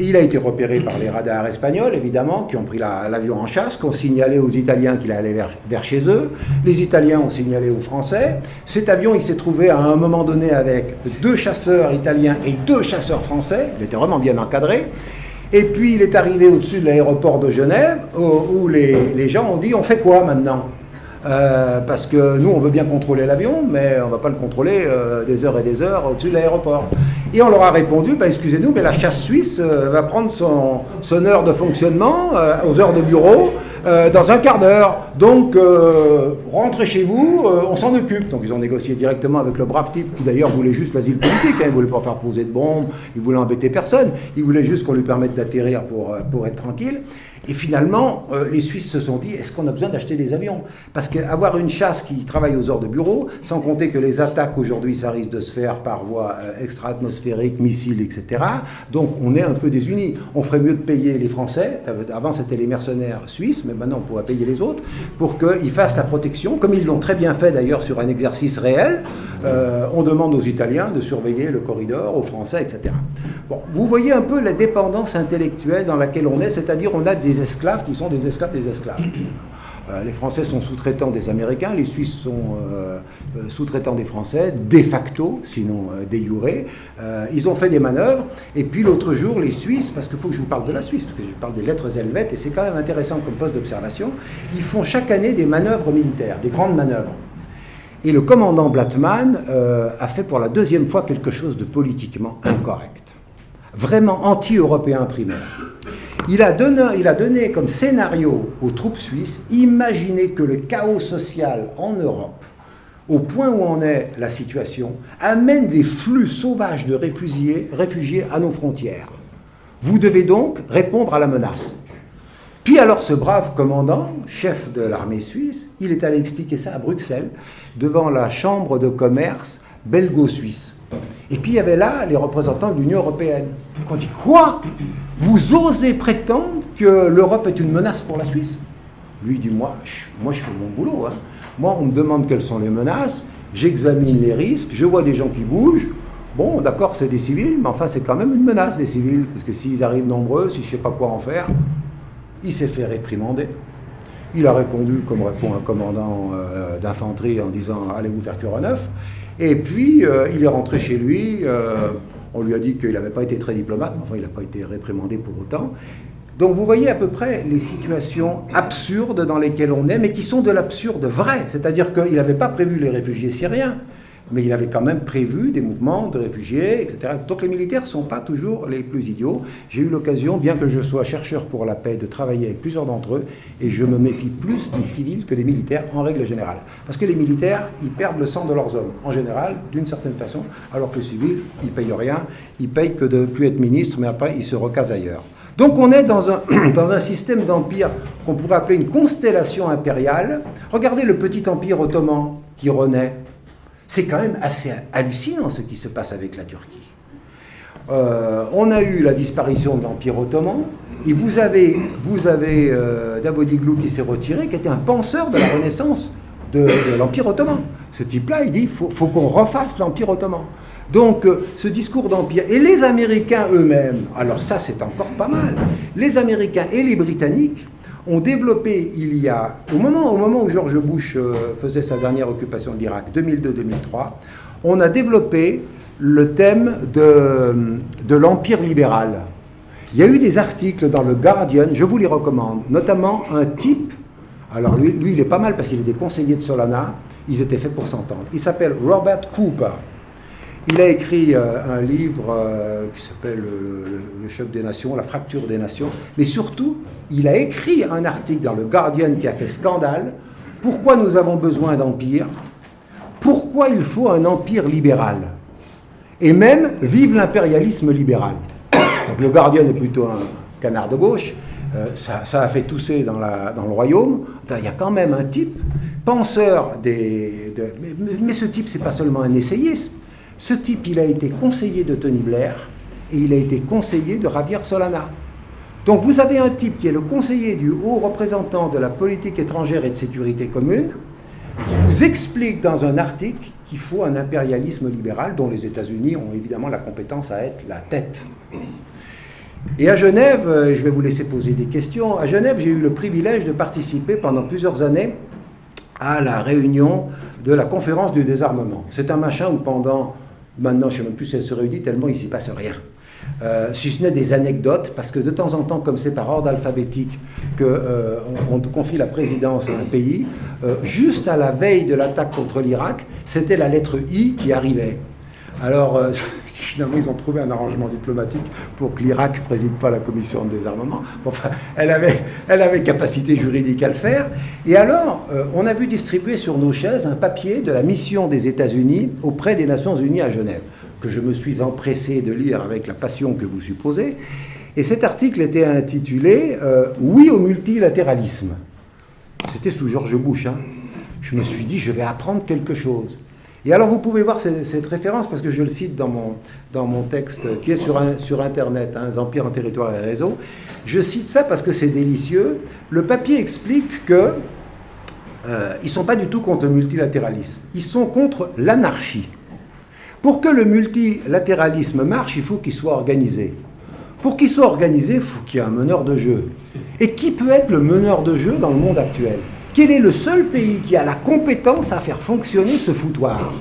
Et il a été repéré par les radars espagnols, évidemment, qui ont pris l'avion en chasse, qui ont signalé aux Italiens qu'il allait vers chez eux. Les Italiens ont signalé aux Français. Cet avion, il s'est trouvé à un moment donné avec 2 chasseurs italiens et 2 chasseurs français. Il était vraiment bien encadré. Et puis, il est arrivé au-dessus de l'aéroport de Genève, où les gens ont dit « On fait quoi maintenant ?» parce que nous, on veut bien contrôler l'avion, mais on ne va pas le contrôler des heures et des heures au-dessus de l'aéroport. Et on leur a répondu, excusez-nous, mais la chasse suisse va prendre son heure de fonctionnement aux heures de bureau dans un quart d'heure. Donc, rentrez chez vous, on s'en occupe. Donc, ils ont négocié directement avec le brave type qui, d'ailleurs, voulait juste l'asile politique. Il ne voulait pas faire poser de bombes, il voulait embêter personne. Il voulait juste qu'on lui permette d'atterrir pour être tranquille. Et finalement, les Suisses se sont dit, est-ce qu'on a besoin d'acheter des avions? Parce qu'avoir une chasse qui travaille aux heures de bureau, sans compter que les attaques aujourd'hui, ça risque de se faire par voie extra-atmosphérique, missiles, etc. Donc on est un peu désunis. On ferait mieux de payer les Français, avant c'était les mercenaires suisses, mais maintenant on pourrait payer les autres, pour qu'ils fassent la protection, comme ils l'ont très bien fait d'ailleurs sur un exercice réel. On demande aux Italiens de surveiller le corridor, aux Français, etc. Bon, vous voyez un peu la dépendance intellectuelle dans laquelle on est, c'est-à-dire on a des esclaves qui sont des esclaves des esclaves. Les Français sont sous-traitants des Américains, les Suisses sont sous-traitants des Français, de facto, sinon de jure. Ils ont fait des manœuvres, et puis l'autre jour, les Suisses, parce qu'il faut que je vous parle de la Suisse, parce que je parle des lettres helvètes, et c'est quand même intéressant comme poste d'observation, ils font chaque année des manœuvres militaires, des grandes manœuvres. Et le commandant Blattmann a fait pour la 2e fois quelque chose de politiquement incorrect, vraiment anti-européen primaire. Il a donné comme scénario aux troupes suisses, imaginez que le chaos social en Europe, au point où en est la situation, amène des flux sauvages de réfugiés à nos frontières. Vous devez donc répondre à la menace. Puis alors ce brave commandant, chef de l'armée suisse, il est allé expliquer ça à Bruxelles, devant la chambre de commerce belgo-suisse. Et puis il y avait là les représentants de l'Union européenne. On dit quoi? Vous osez prétendre que l'Europe est une menace pour la Suisse? Lui dit moi je fais mon boulot. Hein. Moi on me demande quelles sont les menaces, j'examine les risques, je vois des gens qui bougent. Bon d'accord c'est des civils, mais enfin c'est quand même une menace des civils, parce que s'ils arrivent nombreux, si je ne sais pas quoi en faire, il s'est fait réprimander. Il a répondu comme répond un commandant d'infanterie en disant allez vous faire cœur à neuf. Et puis il est rentré chez lui. On lui a dit qu'il n'avait pas été très diplomate, mais enfin il n'a pas été réprimandé pour autant. Donc vous voyez à peu près les situations absurdes dans lesquelles on est, mais qui sont de l'absurde vrai. C'est-à-dire qu'il n'avait pas prévu les réfugiés syriens, mais il avait quand même prévu des mouvements de réfugiés, etc. Donc les militaires ne sont pas toujours les plus idiots. J'ai eu l'occasion, bien que je sois chercheur pour la paix, de travailler avec plusieurs d'entre eux, et je me méfie plus des civils que des militaires en règle générale. Parce que les militaires, ils perdent le sang de leurs hommes, en général, d'une certaine façon, alors que les civils, ils ne payent rien, ils payent que de ne plus être ministre, mais après, ils se recasent ailleurs. Donc on est dans un système d'empire qu'on pourrait appeler une constellation impériale. Regardez le petit empire ottoman qui renaît. C'est quand même assez hallucinant ce qui se passe avec la Turquie. On a eu la disparition de l'Empire ottoman, et vous avez Davutoglu qui s'est retiré, qui était un penseur de la renaissance de l'Empire ottoman. Ce type-là, il dit faut qu'on refasse l'Empire ottoman. Donc, ce discours d'empire, et les Américains eux-mêmes, alors ça c'est encore pas mal, les Américains et les Britanniques ont développé au moment où George Bush faisait sa dernière occupation de l'Irak, 2002-2003, on a développé le thème de l'empire libéral. Il y a eu des articles dans le Guardian, je vous les recommande, notamment un type, alors lui il est pas mal parce qu'il était conseiller de Solana, ils étaient faits pour s'entendre, il s'appelle Robert Cooper. Il a écrit un livre qui s'appelle Le choc des nations, la fracture des nations, mais surtout, il a écrit un article dans le Guardian qui a fait scandale. Pourquoi nous avons besoin d'empire? Pourquoi il faut un empire libéral? Et même, vive l'impérialisme libéral. Donc, le Guardian est plutôt un canard de gauche. Ça a fait tousser dans le royaume. Il y a quand même un type, penseur mais ce type, c'est pas seulement un essayiste. Ce type, il a été conseiller de Tony Blair et il a été conseiller de Javier Solana. Donc vous avez un type qui est le conseiller du haut représentant de la politique étrangère et de sécurité commune, qui vous explique dans un article qu'il faut un impérialisme libéral dont les États-Unis ont évidemment la compétence à être la tête. Et à Genève, je vais vous laisser poser des questions, à Genève, j'ai eu le privilège de participer pendant plusieurs années à la réunion de la conférence du désarmement. C'est un machin où maintenant, je ne sais même plus si elle se réunit, tellement il ne s'y passe rien. Si ce n'est des anecdotes, parce que de temps en temps, comme c'est par ordre alphabétique qu'on confie la présidence à un pays, juste à la veille de l'attaque contre l'Irak, c'était la lettre I qui arrivait. Alors, finalement, ils ont trouvé un arrangement diplomatique pour que l'Irak ne préside pas la commission de désarmement. Enfin, elle avait capacité juridique à le faire. Et alors, on a vu distribuer sur nos chaises un papier de la mission des États-Unis auprès des Nations Unies à Genève, que je me suis empressé de lire avec la passion que vous supposez. Et cet article était intitulé « Oui au multilatéralisme ». C'était sous George Bush. Hein. Je me suis dit, je vais apprendre quelque chose. Et alors vous pouvez voir cette référence, parce que je le cite dans mon texte qui est sur Internet, hein, Empire en territoire et réseau. Je cite ça parce que c'est délicieux. Le papier explique que ils ne sont pas du tout contre le multilatéralisme. Ils sont contre l'anarchie. Pour que le multilatéralisme marche, il faut qu'il soit organisé. Pour qu'il soit organisé, il faut qu'il y ait un meneur de jeu. Et qui peut être le meneur de jeu dans le monde actuel ? Quel est le seul pays qui a la compétence à faire fonctionner ce foutoir ?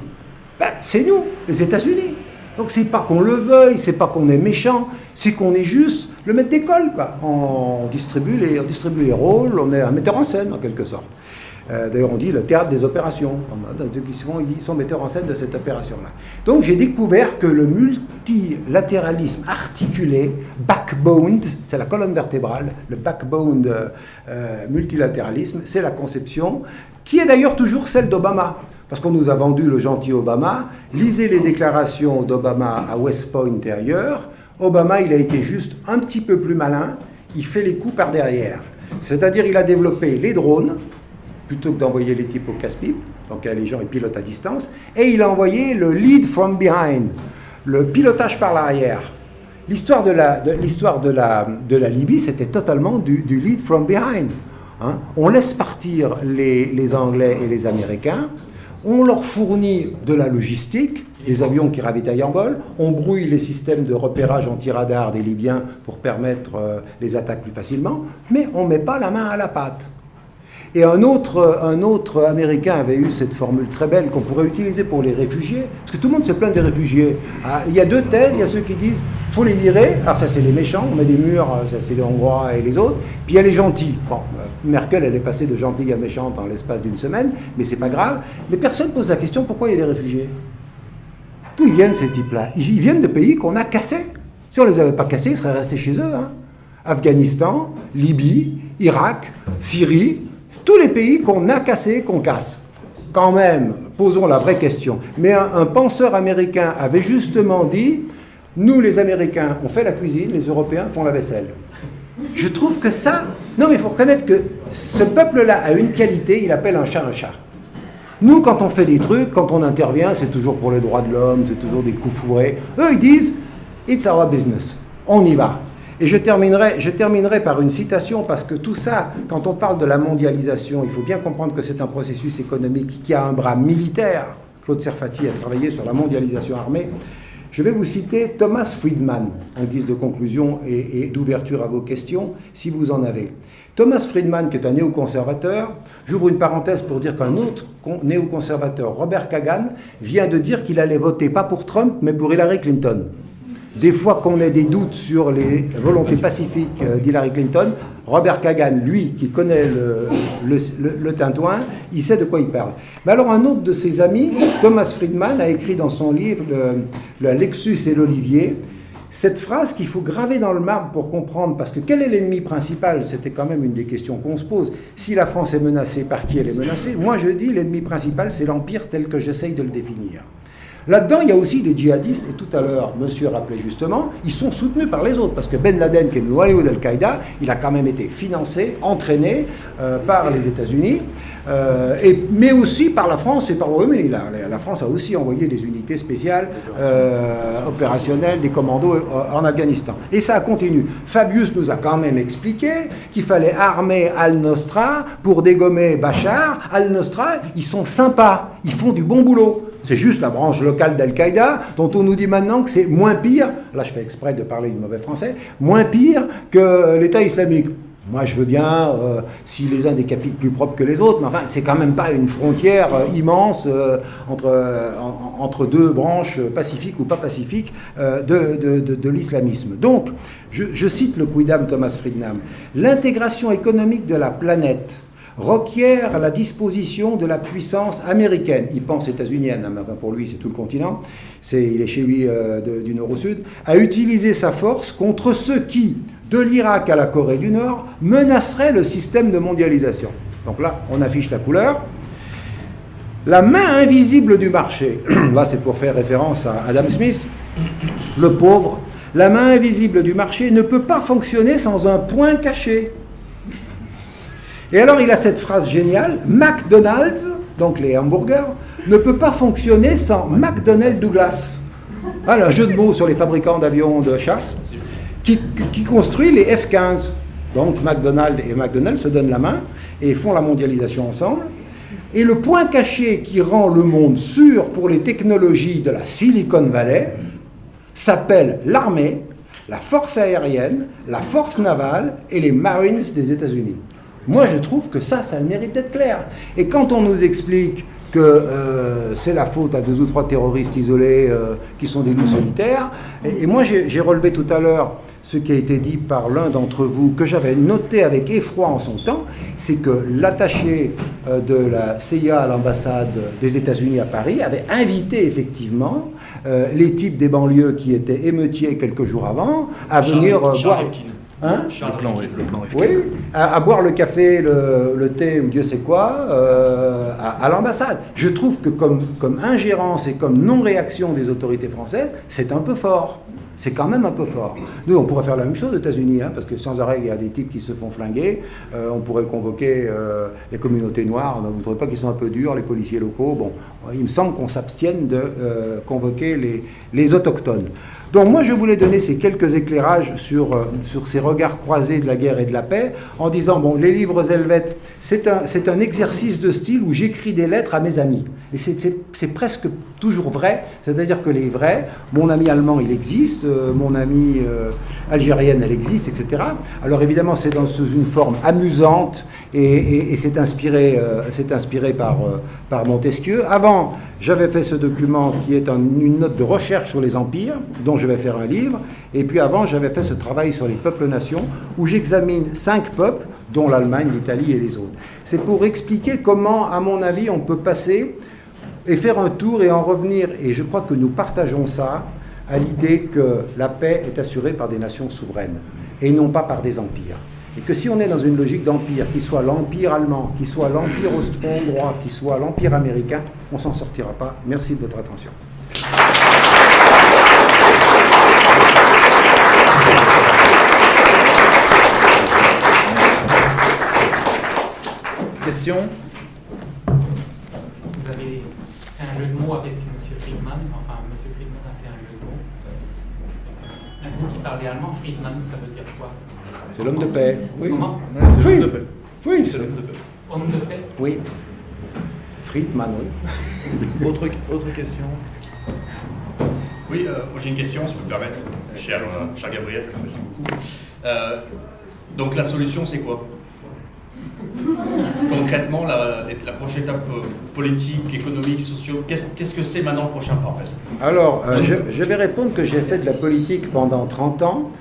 C'est nous, les États-Unis. Donc c'est pas qu'on le veuille, c'est pas qu'on est méchant, c'est qu'on est juste le maître d'école, quoi. On distribue les rôles, on est un metteur en scène en quelque sorte. D'ailleurs, on dit le théâtre des opérations. Ils sont metteurs en scène de cette opération-là. Donc, j'ai découvert que le multilatéralisme articulé, backboned, c'est la colonne vertébrale, le backbone multilatéralisme, c'est la conception qui est d'ailleurs toujours celle d'Obama. Parce qu'on nous a vendu le gentil Obama. Lisez les déclarations d'Obama à West Point et ailleurs. Obama, il a été juste un petit peu plus malin. Il fait les coups par derrière. C'est-à-dire, il a développé les drones, plutôt que d'envoyer les types au casse-pipe, donc les gens ils pilotent à distance, et il a envoyé le lead from behind. le pilotage par l'arrière. L'histoire de la Libye, c'était totalement du lead from behind. Hein. On laisse partir les Anglais et les Américains, on leur fournit de la logistique, des avions qui ravitaillent en vol, on brouille les systèmes de repérage anti-radar des Libyens pour permettre les attaques plus facilement, mais on ne met pas la main à la pâte. Et un autre Américain avait eu cette formule très belle qu'on pourrait utiliser pour les réfugiés, parce que tout le monde se plaint des réfugiés. Ah, il y a deux thèses, il y a ceux qui disent « faut les virer », alors ça c'est les méchants, on met des murs, ça c'est les Hongrois et les autres, puis il y a les gentils. Bon, Merkel, elle est passée de gentille à méchante en l'espace d'une semaine, mais c'est pas grave. Mais personne ne pose la question pourquoi il y a des réfugiés. D'où ils viennent ces types-là? Ils viennent de pays qu'on a cassés. Si on ne les avait pas cassés, ils seraient restés chez eux. Hein. Afghanistan, Libye, Irak, Syrie, tous les pays qu'on a cassés, qu'on casse. Quand même, posons la vraie question. Mais un penseur américain avait justement dit, nous les Américains, on fait la cuisine, les Européens font la vaisselle. Je trouve que ça... Non mais il faut reconnaître que ce peuple-là a une qualité, il appelle un chat un chat. Nous, quand on fait des trucs, quand on intervient, c'est toujours pour les droits de l'homme, c'est toujours des coups fourrés. Eux, ils disent « It's our business ». On y va. Et je terminerai par une citation, parce que tout ça, quand on parle de la mondialisation, il faut bien comprendre que c'est un processus économique qui a un bras militaire. Claude Serfati a travaillé sur la mondialisation armée. Je vais vous citer Thomas Friedman, en guise de conclusion et d'ouverture à vos questions, si vous en avez. Thomas Friedman, qui est un néoconservateur, j'ouvre une parenthèse pour dire qu'un autre néoconservateur, Robert Kagan, vient de dire qu'il allait voter pas pour Trump, mais pour Hillary Clinton. Des fois qu'on ait des doutes sur les volontés pacifiques d'Hillary Clinton, Robert Kagan, lui, qui connaît le tintouin, il sait de quoi il parle. Mais alors un autre de ses amis, Thomas Friedman, a écrit dans son livre le Lexus et l'Olivier, cette phrase qu'il faut graver dans le marbre pour comprendre, parce que quel est l'ennemi principal? C'était quand même une des questions qu'on se pose. Si la France est menacée, par qui elle est menacée? Moi je dis l'ennemi principal, c'est l'Empire tel que j'essaye de le définir. Là-dedans, il y a aussi des djihadistes, et tout à l'heure, monsieur rappelait justement, ils sont soutenus par les autres, parce que Ben Laden, qui est le noyau d'Al-Qaïda, il a quand même été financé, entraîné par les États-Unis, mais aussi par la France et par le Royaume-Uni. La France a aussi envoyé des unités spéciales opérationnelles, des commandos en Afghanistan. Et ça continue. Fabius nous a quand même expliqué qu'il fallait armer Al-Nosra pour dégommer Bachar. Al-Nosra, ils sont sympas, ils font du bon boulot. C'est juste la branche locale d'Al-Qaïda, dont on nous dit maintenant que c'est moins pire, là je fais exprès de parler du mauvais français, moins pire que l'État islamique. Moi je veux bien, si les uns décapitent plus propre que les autres, mais enfin c'est quand même pas une frontière immense entre deux branches pacifiques ou pas pacifiques de l'islamisme. Donc, je cite le quidam Thomas Friedman, l'intégration économique de la planète requiert la disposition de la puissance américaine, il pense états-unienne, hein, pour lui c'est tout le continent, il est chez lui du nord au sud, à utiliser sa force contre ceux qui, de l'Irak à la Corée du Nord, menaceraient le système de mondialisation. Donc là, on affiche la couleur. La main invisible du marché, là c'est pour faire référence à Adam Smith, le pauvre, la main invisible du marché ne peut pas fonctionner sans un point caché. Et alors il a cette phrase géniale, McDonald's, donc les hamburgers, ne peut pas fonctionner sans McDonnell Douglas. Voilà, un jeu de mots sur les fabricants d'avions de chasse qui construit les F-15. Donc McDonald's et McDonnell se donnent la main et font la mondialisation ensemble. Et le point caché qui rend le monde sûr pour les technologies de la Silicon Valley s'appelle l'armée, la force aérienne, la force navale et les Marines des États-Unis. Moi, je trouve que ça a le mérite d'être clair. Et quand on nous explique que c'est la faute à 2 ou 3 terroristes isolés qui sont des loups solitaires, et moi, j'ai relevé tout à l'heure ce qui a été dit par l'un d'entre vous, que j'avais noté avec effroi en son temps, c'est que l'attaché de la CIA à l'ambassade des États-Unis à Paris avait invité effectivement les types des banlieues qui étaient émeutiers quelques jours avant à venir boire... Hein, le plan oui, à boire le café, le thé ou Dieu sait quoi, à l'ambassade. Je trouve que comme ingérence et comme non-réaction des autorités françaises, c'est un peu fort. C'est quand même un peu fort. Nous, on pourrait faire la même chose aux États-Unis, hein, parce que sans arrêt, il y a des types qui se font flinguer. On pourrait convoquer les communautés noires. Vous ne trouvez pas qu'ils sont un peu durs, les policiers locaux? Bon, il me semble qu'on s'abstienne de convoquer les autochtones. Donc moi je voulais donner ces quelques éclairages sur ces regards croisés de la guerre et de la paix, en disant, bon, les livres helvètes, c'est un exercice de style où j'écris des lettres à mes amis. Et c'est presque toujours vrai, c'est-à-dire que les vrais, mon ami allemand il existe, mon amie algérienne elle existe, etc. Alors évidemment c'est dans une forme amusante, et c'est inspiré par Montesquieu. Avant, j'avais fait ce document qui est une note de recherche sur les empires, dont je vais faire un livre, et puis avant, j'avais fait ce travail sur les peuples-nations, où j'examine 5 peuples, dont l'Allemagne, l'Italie et les autres. C'est pour expliquer comment, à mon avis, on peut passer et faire un tour et en revenir, et je crois que nous partageons ça, à l'idée que la paix est assurée par des nations souveraines, et non pas par des empires. Et que si on est dans une logique d'empire, qu'il soit l'empire allemand, qu'il soit l'empire austro-hongrois, qu'il soit l'empire américain, on ne s'en sortira pas. Merci de votre attention. Question ? Vous avez fait un jeu de mots avec M. Friedman, enfin M. Friedman a fait un jeu de mots. Vous qui parlez allemand, Friedman, ça veut dire quoi? C'est l'homme de paix. Oui. Comment? C'est l'homme de paix. Oui, c'est l'homme de paix. Homme de paix? Oui. Friedman, oui. Autre question? Oui, moi j'ai une question, si vous me permettez, cher Gabriel, merci beaucoup. Donc la solution, c'est quoi? Concrètement, la prochaine étape politique, économique, sociale, qu'est-ce que c'est maintenant le prochain pas en fait? Alors, je vais répondre que j'ai fait de la politique pendant 30 ans.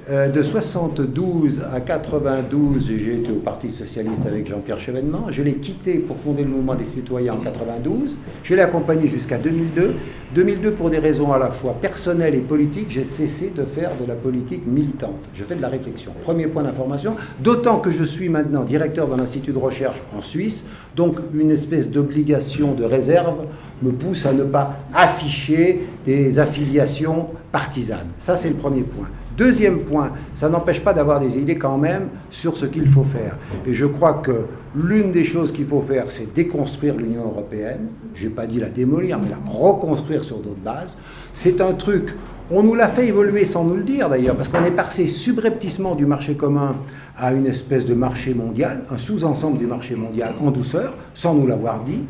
De 72 à 92, j'ai été au Parti Socialiste avec Jean-Pierre Chevènement. Je l'ai quitté pour fonder le Mouvement des Citoyens en 92. Je l'ai accompagné jusqu'à 2002. 2002, pour des raisons à la fois personnelles et politiques, j'ai cessé de faire de la politique militante. Je fais de la réflexion. Premier point d'information, d'autant que je suis maintenant directeur d'un institut de recherche en Suisse, donc une espèce d'obligation de réserve me pousse à ne pas afficher des affiliations partisanes. Ça, c'est le premier point. Deuxième point, ça n'empêche pas d'avoir des idées quand même sur ce qu'il faut faire. Et je crois que l'une des choses qu'il faut faire, c'est déconstruire l'Union européenne. Je n'ai pas dit la démolir, mais la reconstruire sur d'autres bases. C'est un truc, on nous l'a fait évoluer sans nous le dire d'ailleurs, parce qu'on est passé subrepticement du marché commun à une espèce de marché mondial, un sous-ensemble du marché mondial en douceur, sans nous l'avoir dit.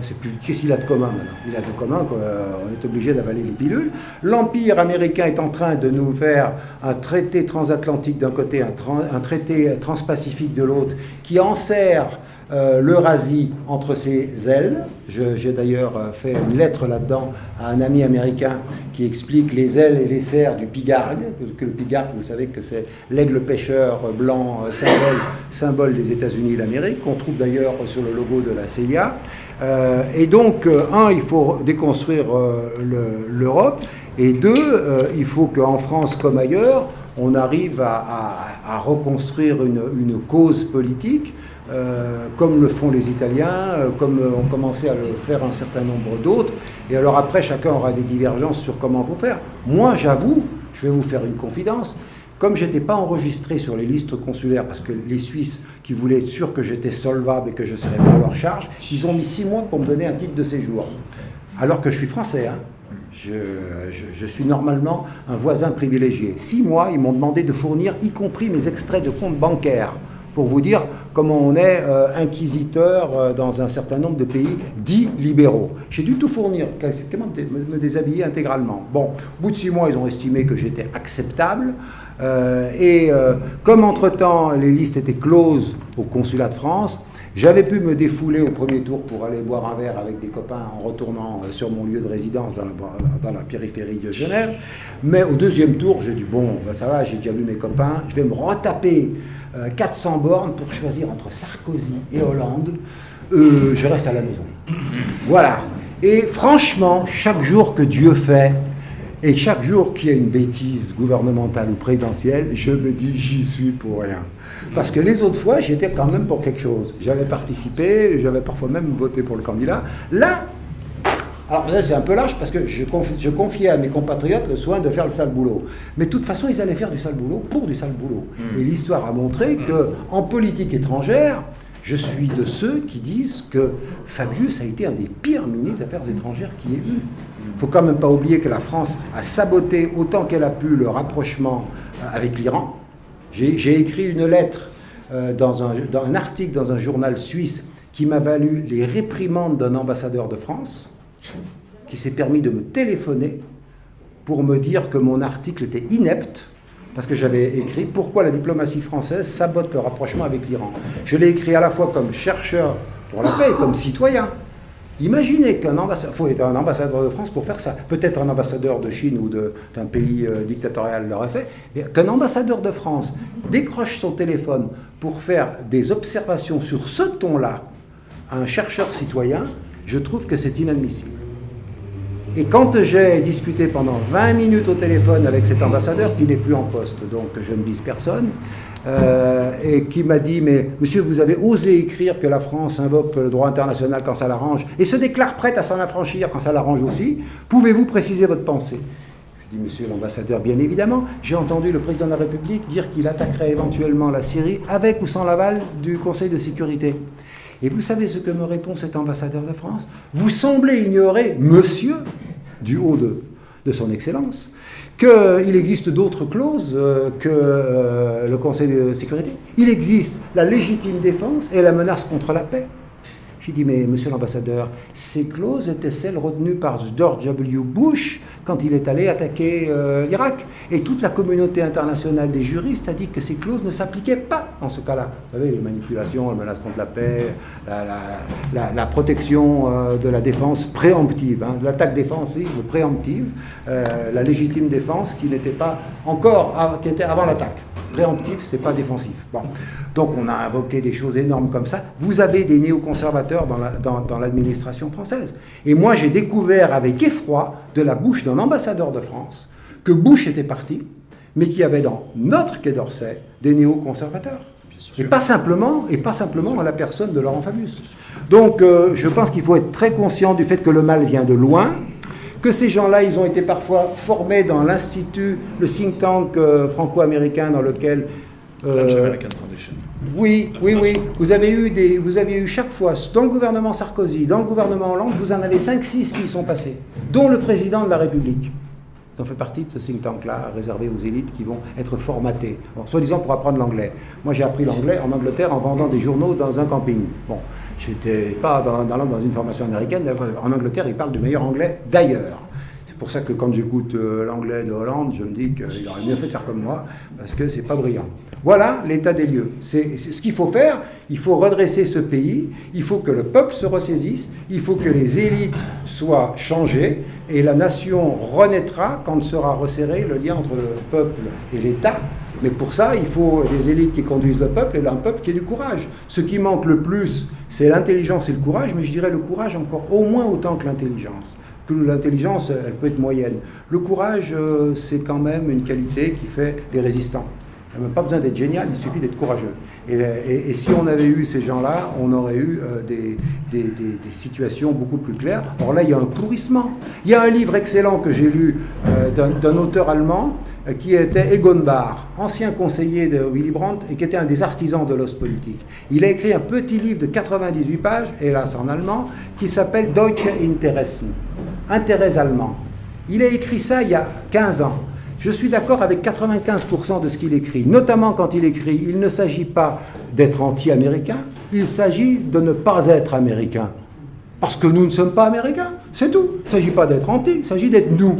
C'est plus, qu'est-ce qu'il a de commun maintenant? Il a de commun qu'on est obligé d'avaler les pilules. L'Empire américain est en train de nous faire un traité transatlantique d'un côté, un traité transpacifique de l'autre, qui enserre l'Eurasie entre ses ailes. J'ai d'ailleurs fait une lettre là-dedans à un ami américain qui explique les ailes et les serres du pigargue, que le pigargue, vous savez que c'est l'aigle pêcheur blanc, symbole des États-Unis et l'Amérique, qu'on trouve d'ailleurs sur le logo de la CIA. Et donc, il faut déconstruire l'Europe, et deux, il faut qu'en France comme ailleurs, on arrive à reconstruire une cause politique, comme le font les Italiens, comme ont commencé à le faire un certain nombre d'autres. Et alors après, chacun aura des divergences sur comment il faut faire. Moi, j'avoue, je vais vous faire une confidence, comme je n'étais pas enregistré sur les listes consulaires, parce que les Suisses qui voulaient être sûrs que j'étais solvable et que je serais pas à leur charge, ils ont mis 6 mois pour me donner un titre de séjour. Alors que je suis français, hein. Je suis normalement un voisin privilégié. 6 mois, ils m'ont demandé de fournir, y compris mes extraits de compte bancaire, pour vous dire comment on est inquisiteur dans un certain nombre de pays dits libéraux. J'ai dû tout fournir, me déshabiller intégralement. Bon, au bout de 6 mois, ils ont estimé que j'étais acceptable. Comme entre-temps les listes étaient closes au consulat de France, j'avais pu me défouler au premier tour pour aller boire un verre avec des copains en retournant sur mon lieu de résidence dans la périphérie de Genève. Mais au deuxième tour, j'ai dit bon, ça va, j'ai déjà vu mes copains, je vais me retaper 400 bornes pour choisir entre Sarkozy et Hollande. Je reste à la maison. Voilà. Et franchement, chaque jour que Dieu fait, et chaque jour qu'il y a une bêtise gouvernementale ou présidentielle, je me dis j'y suis pour rien. Parce que les autres fois, j'étais quand même pour quelque chose. J'avais participé, j'avais parfois même voté pour le candidat. Là, alors là c'est un peu lâche parce que je confiais à mes compatriotes le soin de faire le sale boulot. Mais de toute façon, ils allaient faire du sale boulot pour du sale boulot. Et l'histoire a montré qu'en politique étrangère, Je suis de ceux qui disent que Fabius a été un des pires ministres des Affaires étrangères qu'il y ait eu. Il ne faut quand même pas oublier que la France a saboté autant qu'elle a pu le rapprochement avec l'Iran. J'ai écrit une lettre dans un article dans un journal suisse qui m'a valu les réprimandes d'un ambassadeur de France qui s'est permis de me téléphoner pour me dire que mon article était inepte parce que j'avais écrit « Pourquoi la diplomatie française sabote le rapprochement avec l'Iran ». Je l'ai écrit à la fois comme chercheur pour la paix et comme citoyen. Imaginez qu'un ambassadeur, il faut être un ambassadeur de France pour faire ça. Peut-être un ambassadeur de Chine ou d'un pays dictatorial l'aurait fait, mais qu'un ambassadeur de France décroche son téléphone pour faire des observations sur ce ton-là à un chercheur citoyen, je trouve que c'est inadmissible. Et quand j'ai discuté pendant 20 minutes au téléphone avec cet ambassadeur, qui n'est plus en poste, donc je ne vise personne, et qui m'a dit « Mais monsieur, vous avez osé écrire que la France invoque le droit international quand ça l'arrange, et se déclare prête à s'en affranchir quand ça l'arrange aussi. Pouvez-vous préciser votre pensée ?» Je dis « Monsieur l'ambassadeur, bien évidemment, j'ai entendu le président de la République dire qu'il attaquerait éventuellement la Syrie avec ou sans l'aval du Conseil de sécurité. » Et vous savez ce que me répond cet ambassadeur de France ? Vous semblez ignorer, monsieur, du haut de son excellence, qu'il existe d'autres clauses que le Conseil de sécurité. Il existe la légitime défense et la menace contre la paix. J'ai dit, mais monsieur l'ambassadeur, ces clauses étaient celles retenues par George W. Bush quand il est allé attaquer l'Irak. Et toute la communauté internationale des juristes a dit que ces clauses ne s'appliquaient pas en ce cas-là. Vous savez, les manipulations, la menace contre la paix, la protection de la défense préemptive, hein, de l'attaque défensive préemptive, la légitime défense qui n'était pas encore, qui était avant l'attaque. Préemptif, c'est pas défensif. Bon. Donc on a invoqué des choses énormes comme ça. Vous avez des néoconservateurs dans l'administration française. Et moi j'ai découvert avec effroi de la bouche d'un ambassadeur de France que Bush était parti, mais qu'il y avait dans notre Quai d'Orsay des néoconservateurs. Et pas simplement à la personne de Laurent Fabius. Donc je pense qu'il faut être très conscient du fait que le mal vient de loin, que ces gens-là, ils ont été parfois formés dans l'institut, le think tank franco-américain dans lequel... American Foundation. Oui. Vous avez eu chaque fois, dans le gouvernement Sarkozy, dans le gouvernement Hollande, vous en avez 5-6 qui y sont passés, dont le président de la République. Ils ont fait partie de ce think tank-là, réservé aux élites qui vont être formatées. Bon, soi-disant pour apprendre l'anglais. Moi, j'ai appris l'anglais en Angleterre en vendant des journaux dans un camping. Bon, je n'étais pas dans une formation américaine. En Angleterre, ils parlent du meilleur anglais d'ailleurs. C'est pour ça que quand j'écoute l'anglais de Hollande, je me dis qu'il aurait mieux fait de faire comme moi, parce que c'est pas brillant. Voilà l'état des lieux. C'est ce qu'il faut faire. Il faut redresser ce pays. Il faut que le peuple se ressaisisse. Il faut que les élites soient changées. Et la nation renaîtra quand sera resserré le lien entre le peuple et l'État. Mais pour ça, il faut des élites qui conduisent le peuple et un peuple qui ait du courage. Ce qui manque le plus, c'est l'intelligence et le courage, mais je dirais le courage encore au moins autant que l'intelligence. Que l'intelligence, elle peut être moyenne. Le courage, c'est quand même une qualité qui fait les résistants. Il n'y a même pas besoin d'être génial, il suffit d'être courageux. Et si on avait eu ces gens-là, on aurait eu des situations beaucoup plus claires. Or là, il y a un pourrissement. Il y a un livre excellent que j'ai lu d'un auteur allemand qui était Egon Bahr, ancien conseiller de Willy Brandt et qui était un des artisans de l'Ostpolitik. Il a écrit un petit livre de 98 pages, hélas en allemand, qui s'appelle Deutsche Interessen, intérêts allemands. Il a écrit ça il y a 15 ans. Je suis d'accord avec 95% de ce qu'il écrit, notamment quand il écrit « Il ne s'agit pas d'être anti-américain, il s'agit de ne pas être américain. Parce que nous ne sommes pas américains, c'est tout. Il ne s'agit pas d'être anti, il s'agit d'être nous.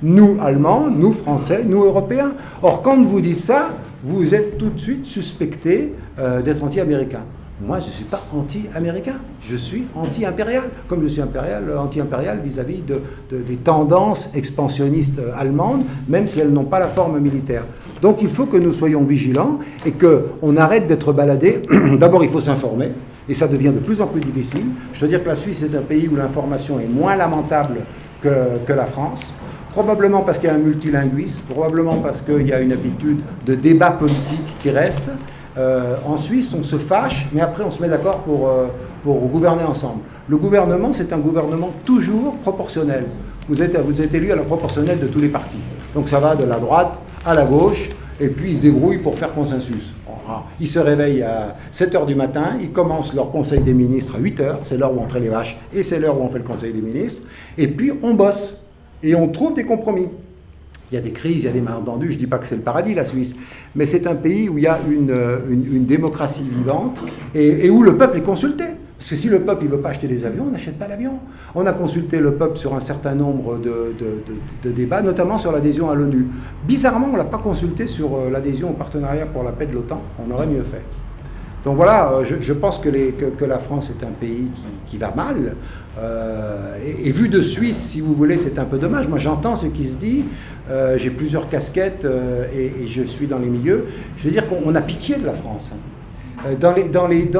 Nous, Allemands, nous, Français, nous, Européens. Or, quand vous dites ça, vous êtes tout de suite suspecté d'être anti-américain. Moi, je ne suis pas anti-américain, je suis anti-impérial, comme je suis anti-impérial vis-à-vis des tendances expansionnistes allemandes, même si elles n'ont pas la forme militaire. Donc il faut que nous soyons vigilants et qu'on arrête d'être baladés. D'abord, il faut s'informer, et ça devient de plus en plus difficile. Je veux dire que la Suisse est un pays où l'information est moins lamentable que la France, probablement parce qu'il y a un multilinguisme, probablement parce qu'il y a une habitude de débat politique qui reste. En Suisse, on se fâche, mais après on se met d'accord pour gouverner ensemble. Le gouvernement, c'est un gouvernement toujours proportionnel. Vous êtes élu à la proportionnelle de tous les partis. Donc ça va de la droite à la gauche, et puis ils se débrouillent pour faire consensus. Bon, Alors, ils se réveillent à 7 heures du matin, ils commencent leur conseil des ministres à 8 heures, c'est l'heure où on traite les vaches, et c'est l'heure où on fait le conseil des ministres, et puis on bosse, et on trouve des compromis. Il y a des crises, il y a des malentendus, je ne dis pas que c'est le paradis, la Suisse, mais c'est un pays où il y a une démocratie vivante, et où le peuple est consulté. Parce que si le peuple ne veut pas acheter des avions, on n'achète pas d'avions. On a consulté le peuple sur un certain nombre de débats, notamment sur l'adhésion à l'ONU. Bizarrement, on ne l'a pas consulté sur l'adhésion au partenariat pour la paix de l'OTAN. On aurait mieux fait. Donc voilà, je pense que la France est un pays qui va mal. Et vu de Suisse, si vous voulez, c'est un peu dommage. Moi, j'entends ce qui se dit. J'ai plusieurs casquettes et je suis dans les milieux. Je veux dire qu'on a pitié de la France.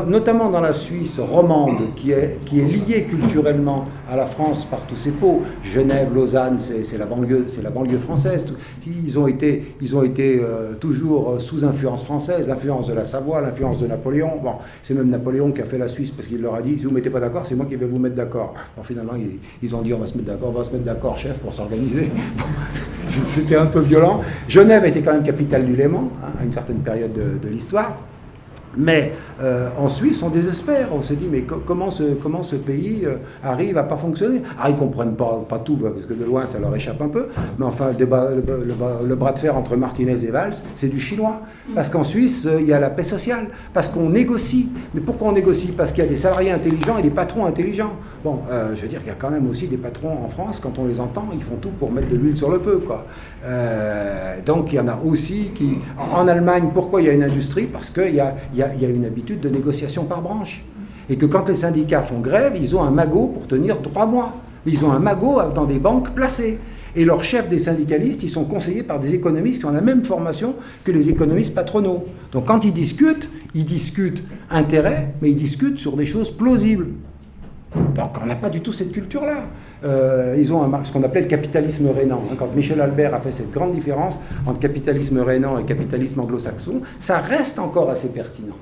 Notamment dans la Suisse romande, qui est liée culturellement à la France par tous ses pôles. Genève, Lausanne, c'est la banlieue française. Ils ont été toujours sous influence française, l'influence de la Savoie, l'influence de Napoléon. Bon, c'est même Napoléon qui a fait la Suisse parce qu'il leur a dit, si vous ne mettez pas d'accord, c'est moi qui vais vous mettre d'accord. Alors finalement, ils ont dit, on va se mettre d'accord, chef, pour s'organiser. C'était un peu violent. Genève était quand même capitale du Léman, à une certaine période de l'histoire. Mais en Suisse, on désespère. On se dit, mais comment ce pays arrive à pas fonctionner? Ah, ils ne comprennent pas tout, parce que de loin, ça leur échappe un peu. Mais enfin, le bras de fer entre Martinez et Valls, c'est du chinois. Parce qu'en Suisse, il y a la paix sociale. Parce qu'on négocie. Mais pourquoi on négocie? Parce qu'il y a des salariés intelligents et des patrons intelligents. Bon, je veux dire, il y a quand même aussi des patrons en France, quand on les entend, ils font tout pour mettre de l'huile sur le feu, quoi. Donc, il y en a aussi qui... En Allemagne, pourquoi il y a une industrie? Parce qu'il y a une habitude de négociation par branche. Et que quand les syndicats font grève, ils ont un magot pour tenir 3 mois. Ils ont un magot dans des banques placées. Et leurs chefs des syndicalistes, ils sont conseillés par des économistes qui ont la même formation que les économistes patronaux. Donc quand ils discutent intérêt, mais ils discutent sur des choses plausibles. Donc on n'a pas du tout cette culture-là. Ils ont ce qu'on appelait le capitalisme rénan. Quand Michel Albert a fait cette grande différence entre capitalisme rénan et capitalisme anglo-saxon, ça reste encore assez pertinent.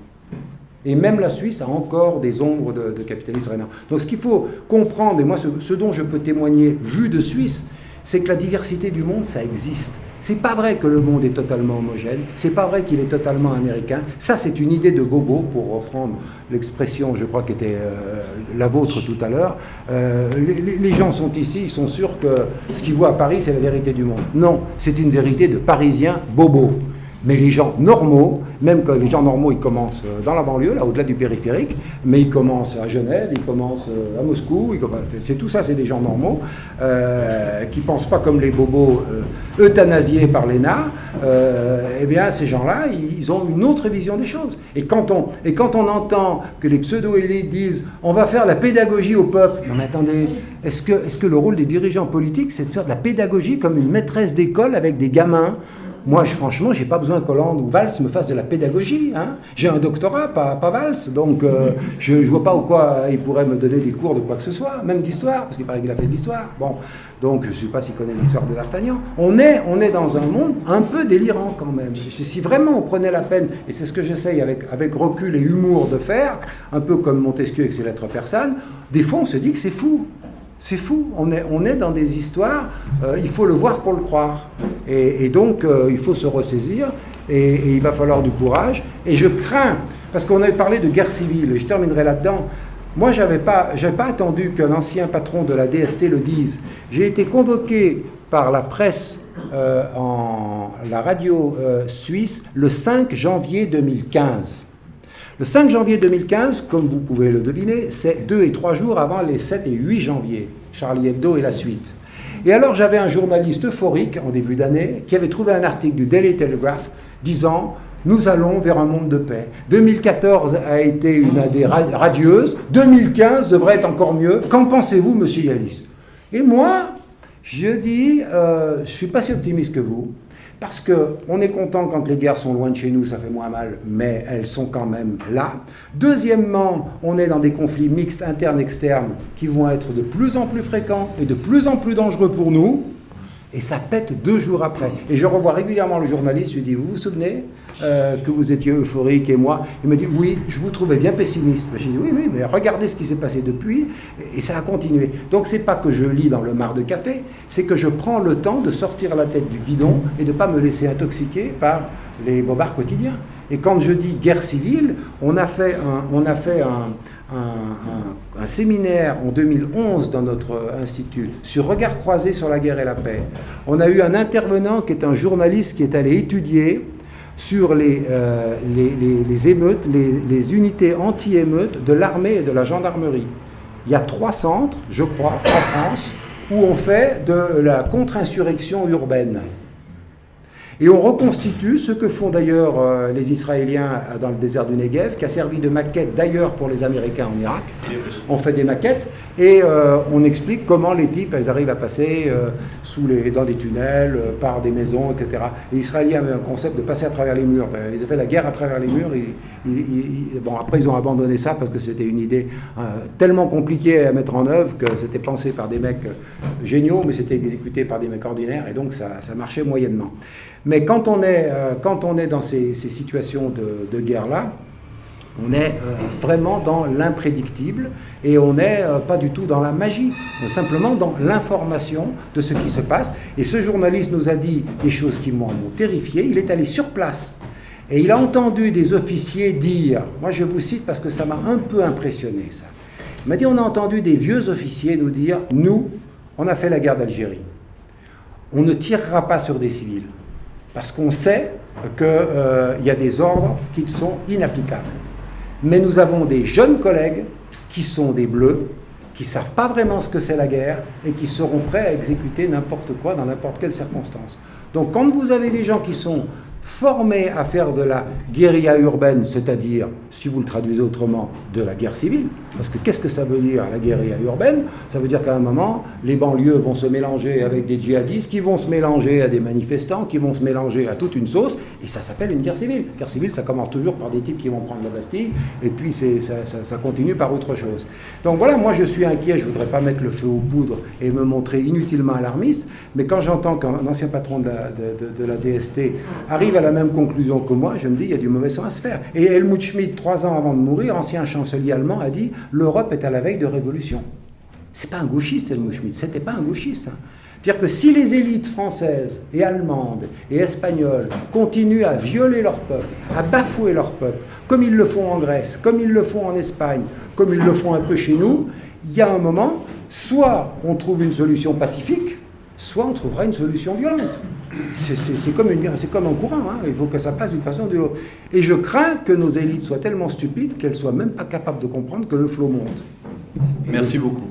Et même la Suisse a encore des ombres de capitalisme rénan. Donc ce qu'il faut comprendre, et moi ce dont je peux témoigner vu de Suisse, c'est que la diversité du monde, ça existe. C'est pas vrai que le monde est totalement homogène, c'est pas vrai qu'il est totalement américain. Ça, c'est une idée de bobo, pour reprendre l'expression, je crois, qui était la vôtre tout à l'heure. Les gens sont ici, ils sont sûrs que ce qu'ils voient à Paris, c'est la vérité du monde. Non, c'est une vérité de Parisiens bobos. Mais les gens normaux, même que les gens normaux, ils commencent dans la banlieue, là, au-delà du périphérique, mais ils commencent à Genève, ils commencent à Moscou, c'est tout ça, c'est des gens normaux, qui ne pensent pas comme les bobos euthanasiés par l'ENA. Eh bien, ces gens-là, ils ont une autre vision des choses. Et quand on entend que les pseudo-élites disent « on va faire la pédagogie au peuple », non mais attendez, est-ce que le rôle des dirigeants politiques, c'est de faire de la pédagogie comme une maîtresse d'école avec des gamins? Moi, franchement, j'ai pas besoin qu'Hollande ou Valls me fassent de la pédagogie. Hein. J'ai un doctorat, pas Valls, donc je vois pas quoi il pourrait me donner des cours de quoi que ce soit, même d'histoire, parce qu'il paraît qu'il a fait de l'histoire. Bon, donc je sais pas s'il connaît l'histoire de D'Artagnan. On est dans un monde un peu délirant quand même. Si vraiment on prenait la peine, et c'est ce que j'essaye avec recul et humour de faire, un peu comme Montesquieu avec ses lettres persanes, des fois on se dit que c'est fou. C'est fou, on est dans des histoires, il faut le voir pour le croire. Et donc, il faut se ressaisir, et il va falloir du courage. Et je crains, parce qu'on avait parlé de guerre civile, et je terminerai là-dedans. Moi, je n'avais pas attendu qu'un ancien patron de la DST le dise. J'ai été convoqué par la presse, la radio suisse, le 5 janvier 2015. Le 5 janvier 2015, comme vous pouvez le deviner, c'est 2 et 3 jours avant les 7 et 8 janvier, Charlie Hebdo et la suite. Et alors j'avais un journaliste euphorique en début d'année qui avait trouvé un article du Daily Telegraph disant « Nous allons vers un monde de paix ». 2014 a été une année radieuse, 2015 devrait être encore mieux. Qu'en pensez-vous, monsieur Yalis? Et moi, je dis, je ne suis pas si optimiste que vous. Parce qu'on est content quand les guerres sont loin de chez nous, ça fait moins mal, mais elles sont quand même là. Deuxièmement, on est dans des conflits mixtes internes-externes qui vont être de plus en plus fréquents et de plus en plus dangereux pour nous. Et ça pète 2 jours après. Et je revois régulièrement le journaliste, je lui dis, vous vous souvenez que vous étiez euphorique et moi? Il me dit, oui, je vous trouvais bien pessimiste. J'ai dit, oui, mais regardez ce qui s'est passé depuis, et ça a continué. Donc c'est pas que je lis dans le mar de café, c'est que je prends le temps de sortir la tête du guidon et de ne pas me laisser intoxiquer par les bobards quotidiens. Et quand je dis guerre civile, on a fait un séminaire en 2011 dans notre institut sur regard croisé sur la guerre et la paix. On a eu un intervenant qui est un journaliste qui est allé étudier sur les émeutes, les unités anti-émeutes de l'armée et de la gendarmerie. Il y a 3 centres, je crois, en France, où on fait de la contre-insurrection urbaine. Et on reconstitue ce que font d'ailleurs les Israéliens dans le désert du Negev, qui a servi de maquette d'ailleurs pour les Américains en Irak. On fait des maquettes et on explique comment les types ils arrivent à passer dans des tunnels, par des maisons, etc. Les Israéliens avaient un concept de passer à travers les murs. Ils ont fait la guerre à travers les murs. Bon, après, ils ont abandonné ça parce que c'était une idée tellement compliquée à mettre en œuvre que c'était pensé par des mecs géniaux, mais c'était exécuté par des mecs ordinaires et donc ça marchait moyennement. Mais quand on est dans ces situations de guerre-là, on est vraiment dans l'imprédictible et on n'est pas du tout dans la magie, on est simplement dans l'information de ce qui se passe. Et ce journaliste nous a dit des choses qui m'ont terrifié. Il est allé sur place et il a entendu des officiers dire, moi je vous cite parce que ça m'a un peu impressionné ça, il m'a dit on a entendu des vieux officiers nous dire, nous, on a fait la guerre d'Algérie, on ne tirera pas sur des civils. Parce qu'on sait qu'il y a des ordres qui sont inapplicables. Mais nous avons des jeunes collègues qui sont des bleus, qui ne savent pas vraiment ce que c'est la guerre et qui seront prêts à exécuter n'importe quoi dans n'importe quelle circonstance. Donc quand vous avez des gens qui sont formés à faire de la guérilla urbaine, c'est-à-dire, si vous le traduisez autrement, de la guerre civile, parce que qu'est-ce que ça veut dire la guérilla urbaine? Ça veut dire qu'à un moment, les banlieues vont se mélanger avec des djihadistes, qui vont se mélanger à des manifestants, qui vont se mélanger à toute une sauce, et ça s'appelle une guerre civile. Guerre civile, ça commence toujours par des types qui vont prendre la Bastille, et puis ça continue par autre chose. Donc voilà, moi je suis inquiet, je ne voudrais pas mettre le feu aux poudres et me montrer inutilement alarmiste, mais quand j'entends qu'un ancien patron de la DST arrive à la même conclusion que moi, je me dis, il y a du mauvais sang à se faire. Et Helmut Schmidt, 3 ans avant de mourir, ancien chancelier allemand, a dit « L'Europe est à la veille de révolution ». C'est pas un gauchiste, Helmut Schmidt, c'était pas un gauchiste. C'est-à-dire que si les élites françaises et allemandes et espagnoles continuent à violer leur peuple, à bafouer leur peuple, comme ils le font en Grèce, comme ils le font en Espagne, comme ils le font un peu chez nous, il y a un moment, soit on trouve une solution pacifique, soit on trouvera une solution violente. C'est comme un courant, hein. Il faut que ça passe d'une façon ou d'une autre. Et je crains que nos élites soient tellement stupides qu'elles ne soient même pas capables de comprendre que le flot monte. Merci beaucoup.